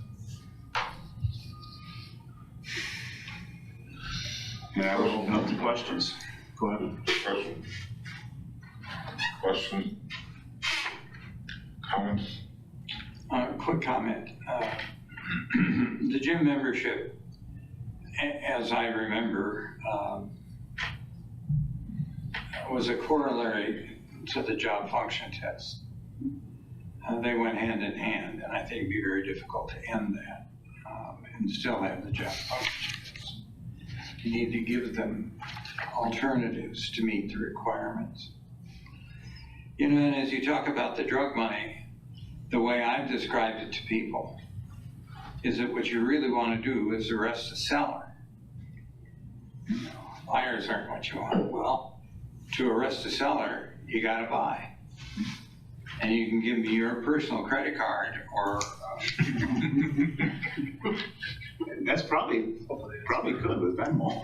And I will open up to questions. Go ahead. Question? Comments? Quick comment. The gym membership, as I remember, was a corollary to the job function test. They went hand in hand, and I think it'd be very difficult to end that and still have the job function test. You need to give them alternatives to meet the requirements. You know, and as you talk about the drug money, the way I've described it to people is that what you really want to do is arrest the seller. You know, buyers aren't what you want. Well, to arrest a seller, you gotta buy. And you can give me your personal credit card or. That's probably good with Venmo.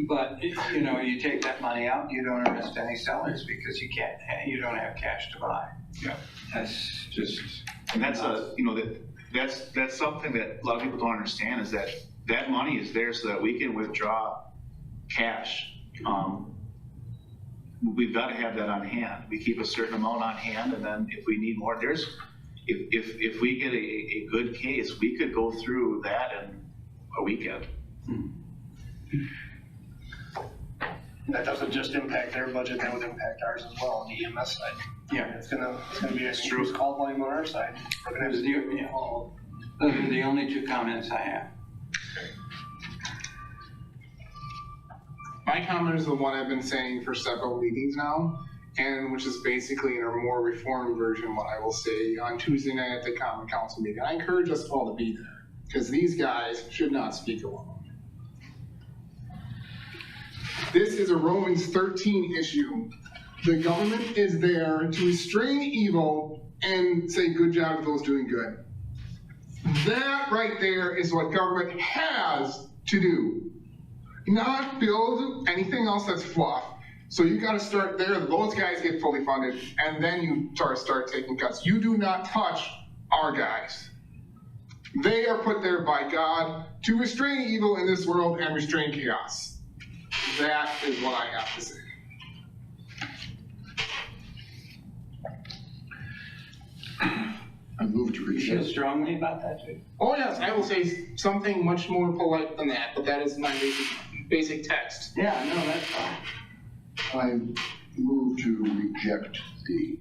But you know, you take that money out, you don't arrest any sellers because you don't have cash to buy. Yeah. That's just. And that's that's something that a lot of people don't understand is that money is there so that we can withdraw cash. We've got to have that on hand. We keep a certain amount on hand, and then if we need more, if we get a good case, we could go through that in a weekend. That doesn't just impact their budget, that would impact ours as well on the EMS side. Yeah. It's gonna be a increased call volume on our side. We're gonna have to Those are the only two comments I have. My comment is the one I've been saying for several meetings now, and which is basically in a more reformed version what I will say on Tuesday night at the Common Council meeting. I encourage us all to be there, because these guys should not speak alone. This is a Romans 13 issue. The government is there to restrain evil and say good job to those doing good. That right there is what government has to do. Not build anything else that's fluff. So you gotta start there, those guys get fully funded, and then you start taking cuts. You do not touch our guys. They are put there by God to restrain evil in this world and restrain chaos. That is what I have to say. I move to You feel reject. strongly about that too? Oh yes, I will say something much more polite than that, but that is my basic text. Yeah, no, that's fine. I move to reject the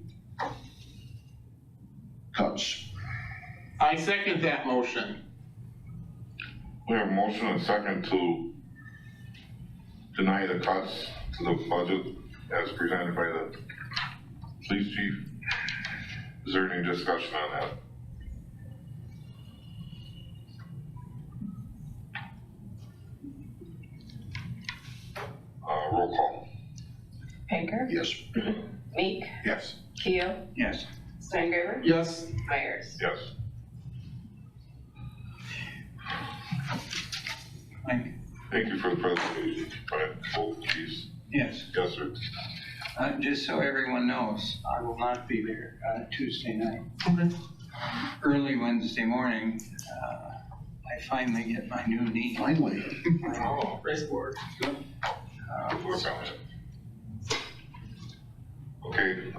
cuts. I second that motion. We have a motion and second to deny the cuts to the budget as presented by the police chief. Is there any discussion on that? Roll call. Baker, Yes. Meek, Yes. Keo, Yes. Steingraber, Yes. Myers. Yes. Thank you for the presentation. Brian, please. Yes. Yes, sir. Just so everyone knows, I will not be there Tuesday night. Okay. Early Wednesday morning, I finally get my new knee. Finally. Oh, praise the Lord. Work on it. Okay,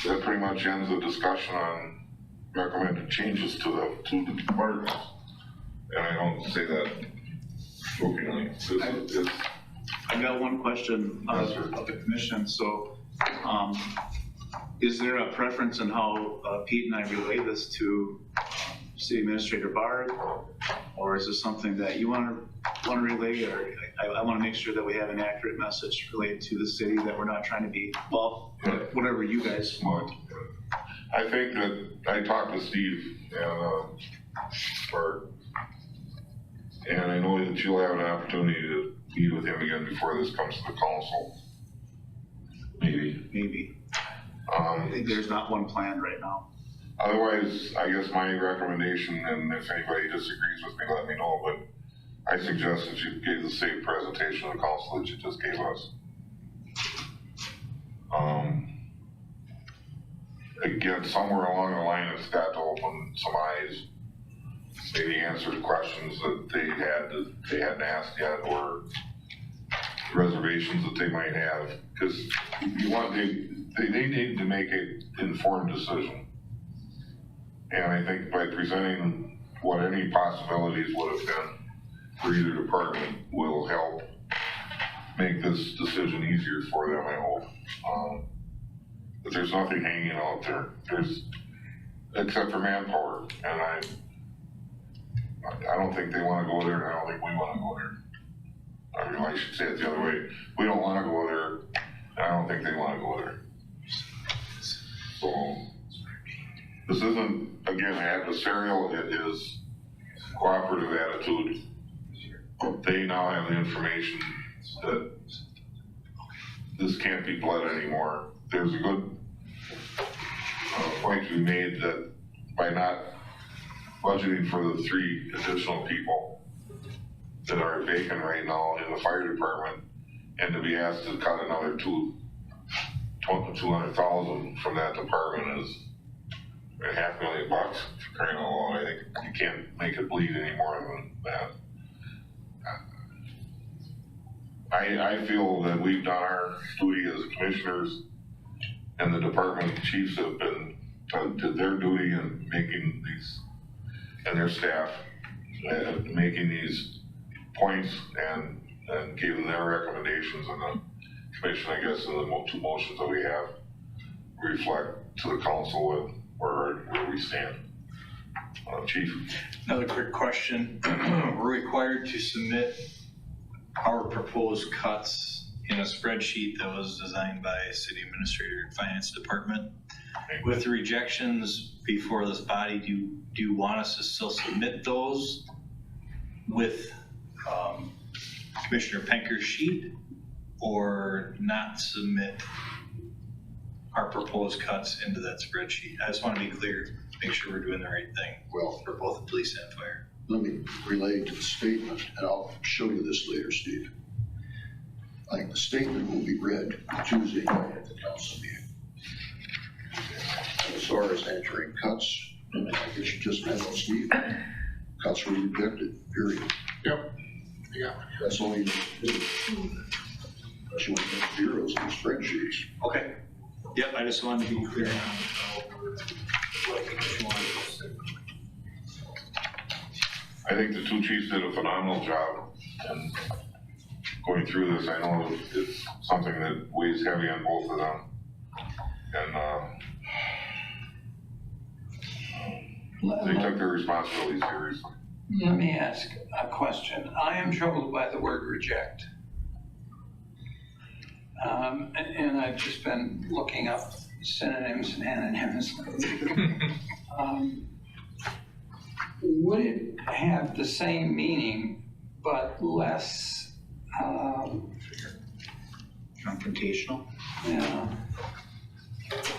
that pretty much ends the discussion on recommended changes to the departments. And I don't say that jokingly. I've got one question Yes, sir. of the commission. So, is there a preference in how Pete and I relay this to City Administrator Bard? Or is this something that you want to relay? Or I want to make sure that we have an accurate message related to the city, that we're not trying to be, well, whatever you guys want. I think that I talked to Steve and Bart, and I know that you'll have an opportunity to meet with him again before this comes to the council. Maybe. I think there's not one planned right now. Otherwise, I guess my recommendation, and if anybody disagrees with me, let me know, but I suggest that you give the same presentation to the council that you just gave us. Again, somewhere along the line, it's got to open some eyes maybe answer the questions that they hadn't asked yet, or reservations that they might have, because they need to make an informed decision. And I think by presenting what any possibilities would have been for either department will help make this decision easier for them, I hope. But there's nothing hanging out there. Except for manpower, and I don't think they wanna go there, and I don't think we wanna go there. I mean, I should say it the other way. We don't wanna go there, and I don't think they wanna go there. So, this isn't, again, adversarial, it is cooperative attitude. They now have the information that this can't be bled anymore. There's a good point to be made that by not budgeting for the 3 additional people that are vacant right now in the fire department, and to be asked to cut another $200,000 from that department is $500,000 for crying out loud. I think you can't make it bleed any more than that. I feel that we've done our duty as commissioners, and the department chiefs have did their duty in making these, and their staff, making these points and giving their recommendations, and the commission, I guess, in the 2 motions that we have, reflect to the council where we stand. Chief? Another quick question. We're required to submit our proposed cuts in a spreadsheet that was designed by city administrator and finance department. With the rejections before this body, do you want us to still submit those with Commissioner Penker's sheet, or not submit our proposed cuts into that spreadsheet? I just want to be clear, make sure we're doing the right thing. Well, for both the police and fire. let me relate to the statement, and I'll show you this later, Steve. I think the statement will be read Tuesday night at the council meeting. As far as entering cuts, I guess you just met with Steve, cuts were rejected, period. Yep. Yeah. That's only, unless you want to make zeros in the spreadsheets. Okay. Yep, I just wanted to be clear on what you wanted to say. I think the 2 chiefs did a phenomenal job, and going through this, I know it's something that weighs heavy on both of them. And they took their responsibility seriously. Let me ask a question. I am troubled by the word reject. And I've just been looking up synonyms and antonyms. Would it have the same meaning but less Confrontational? yeah,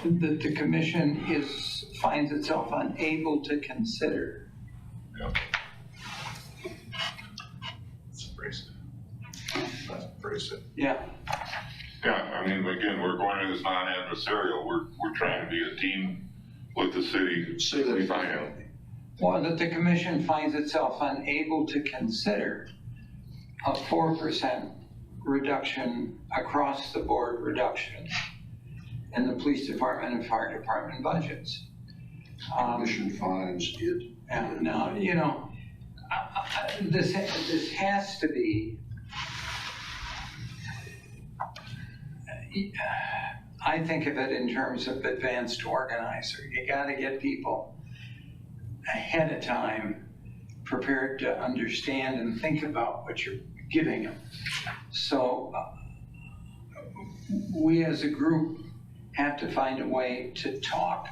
that the commission finds itself unable to consider? Yeah. Let's embrace it. Let's embrace it. Yeah. Yeah, I mean, again, we're going to this non-adversarial. We're trying to be a team with the city. Say that if I again. am. Well, that the commission finds itself unable to consider a 4% reduction, across the board reduction in the police department and fire department budgets. Commission finds it. And now, you know, this has to be, I think of it in terms of advanced organizer. You gotta get people ahead of time prepared to understand and think about what you're giving them. So we as a group have to find a way to talk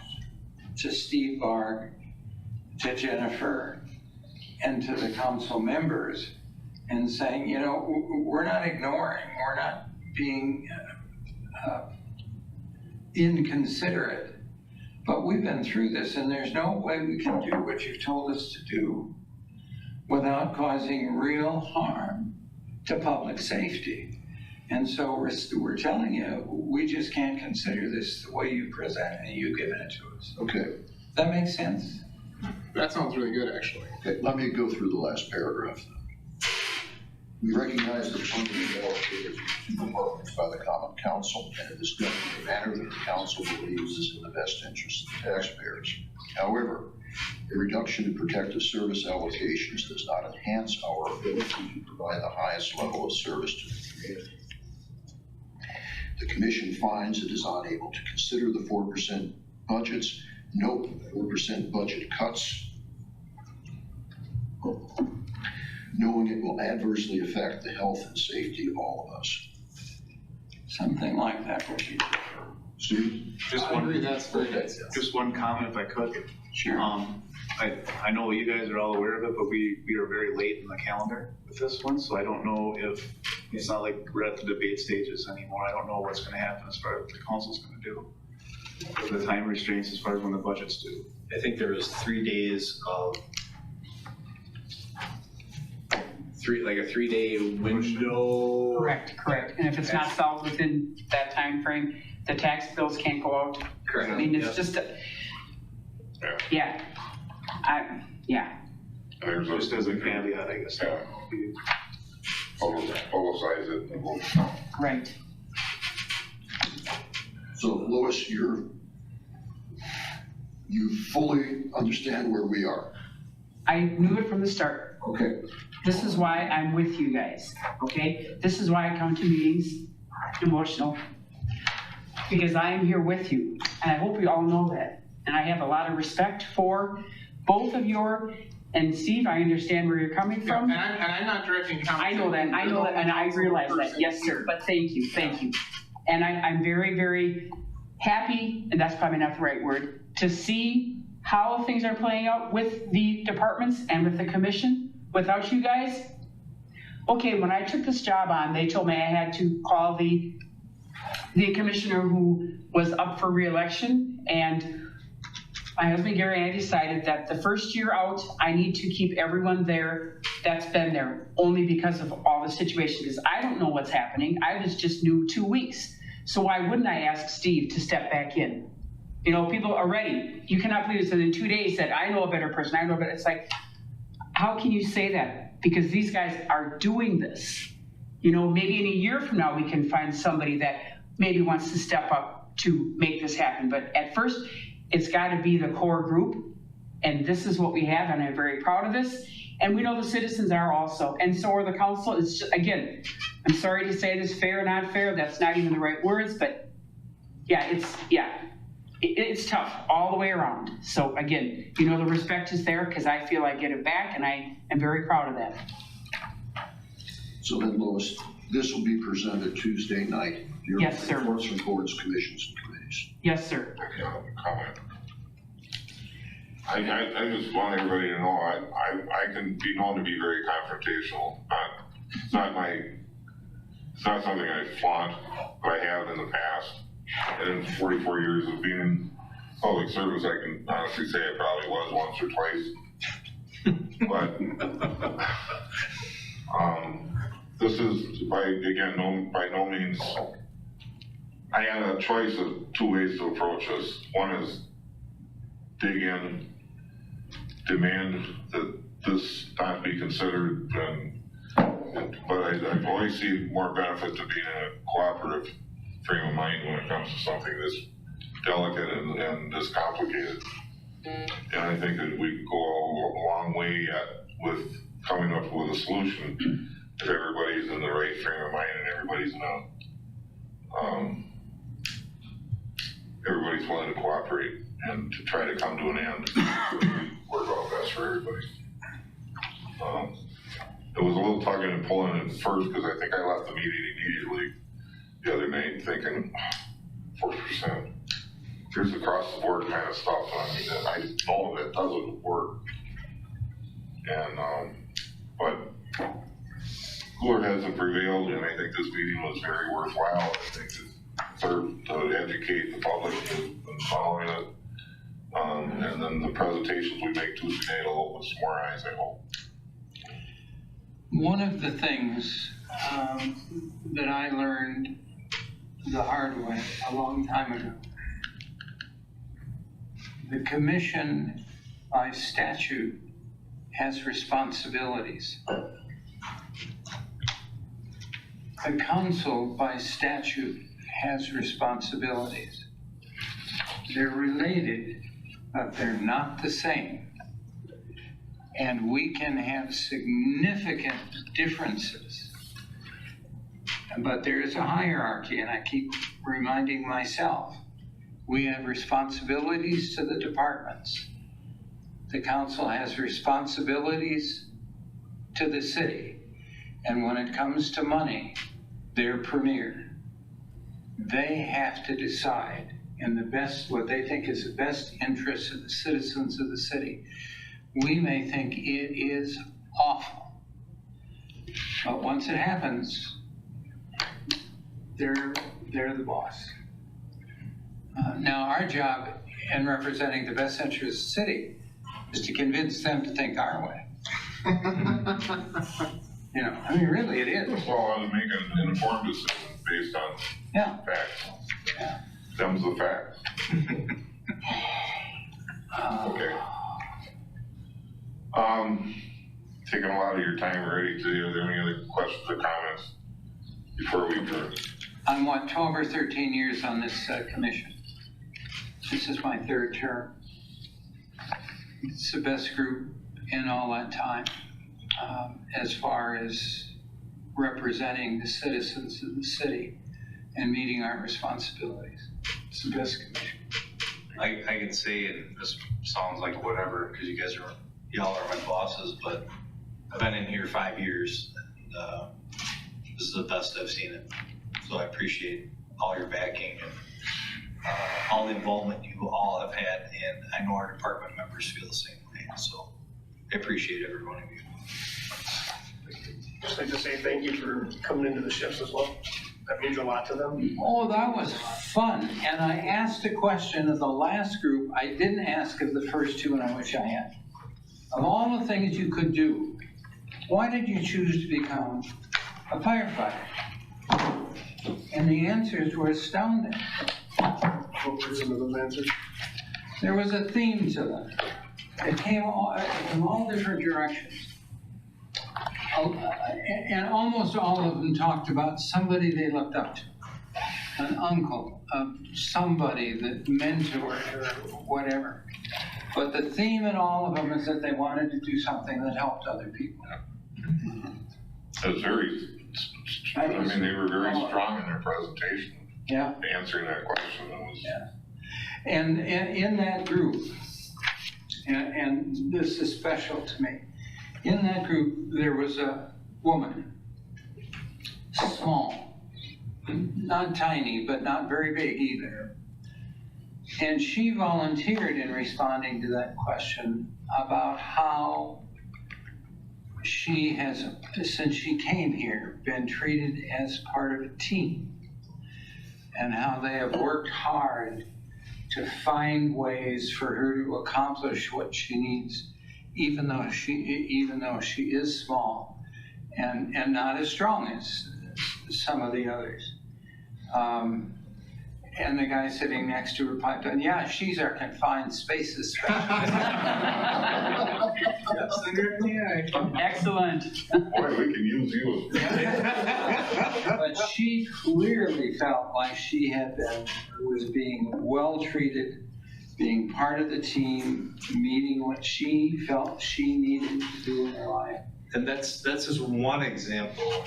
to Steve Barg, to Jennifer, and to the council members, and saying, you know, we're not ignoring, we're not being inconsiderate, but we've been through this, and there's no way we can do what you've told us to do without causing real harm to public safety. And so we're telling you, we just can't consider this the way you present it and you've given it to us. Okay, That makes sense? That sounds really good, actually. Okay, let me go through the last paragraph then. We recognize that funding is allocated to departments by the Common Council, and it is done in a manner that the council believes is in the best interest of the taxpayers. However, a reduction in protective service allocations does not enhance our ability to provide the highest level of service to the community. The commission finds it is unable to consider the 4% budgets. Note, 4% budget cuts, knowing it will adversely affect the health and safety of all of us. Something like that would be. Steve? Just I one, agree, that's very good. just one comment if I could. Sure. I know you guys are all aware of it, but we are very late in the calendar with this one, so I don't know if, it's not like we're at the debate stages anymore. I don't know what's gonna happen as far as what the council's gonna do. The time restraints as far as when the budget's due. I think there was 3 days of, like a 3-day window. Correct. And if it's not solved within that time frame, the tax bills can't go out. Correct. I mean, it's Yep. just, Yeah. yeah. And there's Just as a caveat, I guess. Yeah. Publicize it and we'll. Right. So Lois, you fully understand where we are. I knew it from the start. Okay. This is why I'm with you guys, okay? This is why I come to meetings emotional, because I am here with you, and I hope you all know that. And I have a lot of respect for both of your, and Steve, I understand where you're coming Yeah, from. and I'm not directing comments. I know that, and I realize that, yes, sir, but thank you. And I'm very, very happy, and that's probably not the right word, to see how things are playing out with the departments and with the commission. Without you guys, okay, when I took this job on, they told me I had to call the commissioner who was up for re-election, and my husband Gary and I decided that the first year out, I need to keep everyone there that's been there, only because of all the situation, because I don't know what's happening. I was just new 2 weeks. So why wouldn't I ask Steve to step back in? You know, people are ready. You cannot believe this, and in 2 days said, I know a better person, I know a better, it's like, how can you say that? Because these guys are doing this. You know, maybe in a year from now, we can find somebody that maybe wants to step up to make this happen. But at first, it's got to be the core group. And this is what we have, and I'm very proud of this. And we know the citizens are also, and so are the council. It's just, again, I'm sorry to say this, fair or not fair, that's not even the right words, but it's tough all the way around. So again, you know, the respect is there because I feel I get it back, and I am very proud of that. So then Lois, this will be presented Tuesday night. Yes, sir. Reports from boards, commissions, and committees. Yes, sir. Comment. I just want everybody to know, I can be known to be very confrontational. It's not something I flaunt, but I have in the past. And in 44 years of being in public service, I can honestly say I probably was once or twice. But this is, by no means, I had a choice of 2 ways to approach this. One is dig in, demand that this not be considered, but I always see more benefit to being in a cooperative frame of mind when it comes to something this delicate and this complicated. And I think that we can go a long way yet with coming up with a solution if everybody's in the right frame of mind and everybody's everybody's willing to cooperate and to try to come to an end. Work out best for everybody. It was a little tugging and pulling at first because I think I left the meeting immediately the other night thinking 4%. Here's across the board kind of stuff. I know that doesn't work. And but cooler heads have prevailed, and I think this meeting was very worthwhile. I think it served to educate the public and following it. And then the presentations we make Tuesday night will open some more eyes, I hope. One of the things that I learned the hard way a long time ago, the commission by statute has responsibilities. The council by statute has responsibilities. They're related, but they're not the same. And we can have significant differences. But there is a hierarchy, and I keep reminding myself, we have responsibilities to the departments. The council has responsibilities to the city. And when it comes to money, they're premier. They have to decide in the best, what they think is the best interest of the citizens of the city. We may think it is awful, but once it happens, they're the boss. Now, our job in representing the best interest of the city is to convince them to think our way. You know, I mean, really, it is. Well, to make an informed decision based on facts. Yeah. Them's the facts. Okay. Taking a lot of your time already. Are there any other questions or comments before we adjourn? I'm 12 or 13 years on this commission. This is my third term. It's the best group in all that time, as far as representing the citizens of the city and meeting our responsibilities. It's the best commission. I can say, and this sounds like whatever, because y'all are my bosses, but I've been in here 5 years, and this is the best I've seen it. So I appreciate all your backing and all the involvement you all have had, and I know our department members feel the same way. So I appreciate every one of you. Just like to say thank you for coming into the shifts as well. That means a lot to them. Oh, that was fun. And I asked a question of the last group I didn't ask of the first two, and I wish I had. Of all the things you could do, why did you choose to become a firefighter? And the answers were astounding. What were some of those answers? There was a theme to them. It came from all different directions. And almost all of them talked about somebody they looked up to. An uncle, somebody that mentored or whatever. But the theme in all of them is that they wanted to do something that helped other people. It was very, I mean, they were very strong in their presentation. Yeah. Answering that question. It was, yeah. And in that group, and this is special to me, in that group, there was a woman, small, not tiny, but not very big either. And she volunteered in responding to that question about how she has, since she came here, been treated as part of a team, and how they have worked hard to find ways for her to accomplish what she needs, even though she is small and not as strong as some of the others. And the guy sitting next to her piped on, yeah, she's our confined spaces specialist. Excellent. boy, we can use you. But she clearly felt like she was being well treated, being part of the team, meeting what she felt she needed to do in her life. And that's just one example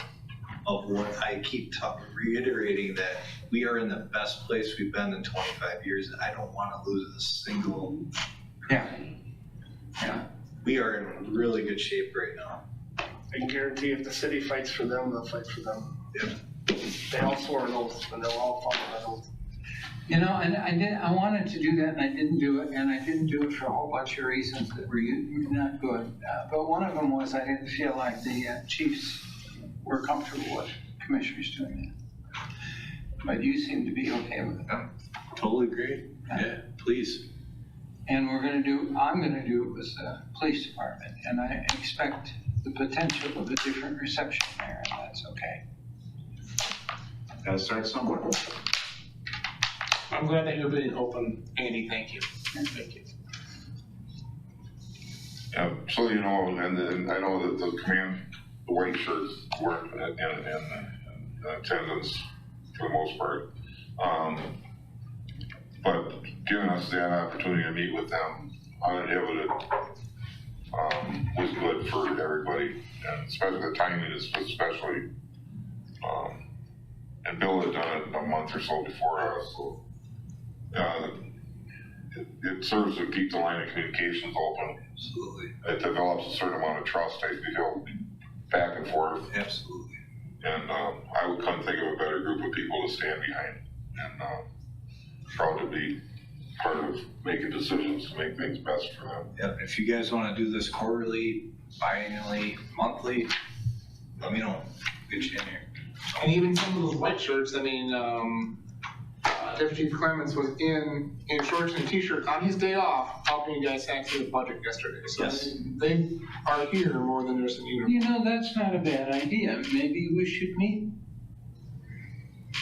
of what I keep reiterating, that we are in the best place we've been in 25 years, and I don't want to lose a single. Yeah. Yeah. We are in really good shape right now. I can guarantee if the city fights for them, they'll fight for them. Yeah. They all swore an oath, and they'll all follow that oath. You know, and I wanted to do that, and I didn't do it, and I didn't do it for a whole bunch of reasons that were not good. But one of them was I didn't feel like the chiefs were comfortable with commissioners doing that. But you seem to be okay with it. Yeah, totally agree. Yeah, please. And I'm gonna do it with the police department, and I expect the potential of a different reception there, and that's okay. Gotta start somewhere. I'm glad that you're being open, Andy, thank you. Thank you. Yeah, so you know, and I know that the white shirts weren't in attendance for the most part. But giving us that opportunity to meet with them uninhibited, was good for everybody, and especially the timing is especially, and Bill had done it a month or so before us, so, it serves to keep the line of communications open. Absolutely. It develops a certain amount of trust, I feel, back and forth. Absolutely. And I couldn't think of a better group of people to stand behind, and proud to be part of making decisions to make things best for them. Yep, if you guys wanna do this quarterly, biannually, monthly, let me know, get you in here. And even some of those white shirts, I mean, Deputy Chief Clements was in shorts and t-shirt on his day off, helping you guys tackle the budget yesterday. So Yes. they are here more than there's a need. You know, that's not a bad idea. Maybe we should meet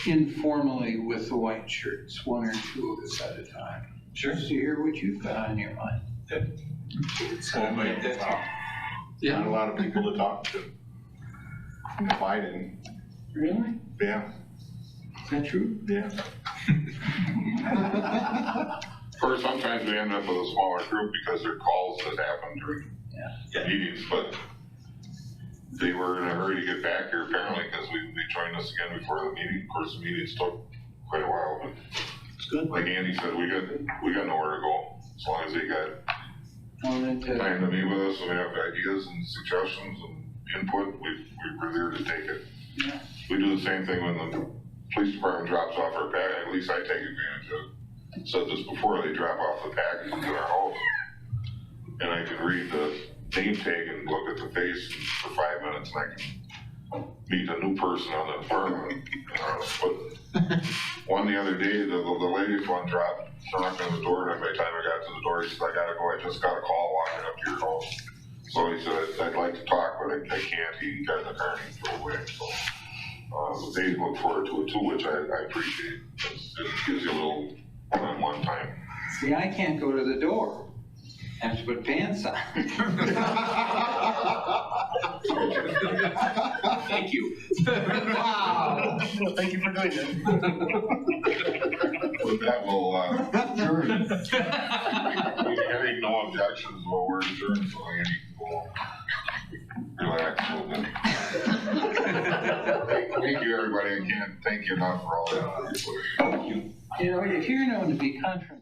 informally with the white shirts, one or two of us at a time. Sure. Just to hear what you've got on your mind. Not a lot of people to talk to. If I didn't, Really? yeah, Is that true? yeah. Of course, sometimes we end up with a smaller group because there are calls that happen during meetings, but they were in a hurry to get back here apparently, because they joined us again before the meeting. Of course, the meetings took quite a while, but Good. like Andy said, we got nowhere to go, as long as they got Wanted to, time to meet with us, and we have ideas and suggestions and input, we're there to take it. Yeah. We do the same thing when the police department drops off our package, at least I take advantage of it. Said this before, they drop off the packages at our house, and I can read the name tag and look at the face for 5 minutes, and I can meet a new person on the department. But one the other day, the latest one knocked on the door, and by the time I got to the door, he said, I gotta go, I just got a call walking up to your house. So he said, I'd like to talk, but I can't, he got in the car and he drove away, so. They look forward to it too, which I appreciate. It gives you a little one-on-one time. see, I can't go to the door. Have to put pants on. Thank you. Wow. Well, thank you for doing that. With that, we'll adjourn. Having no objections, well, we're adjourned, so Andy can go relax a little bit. Thank you, everybody. I can't thank you enough for all that. You know, if you're known to be confrontational,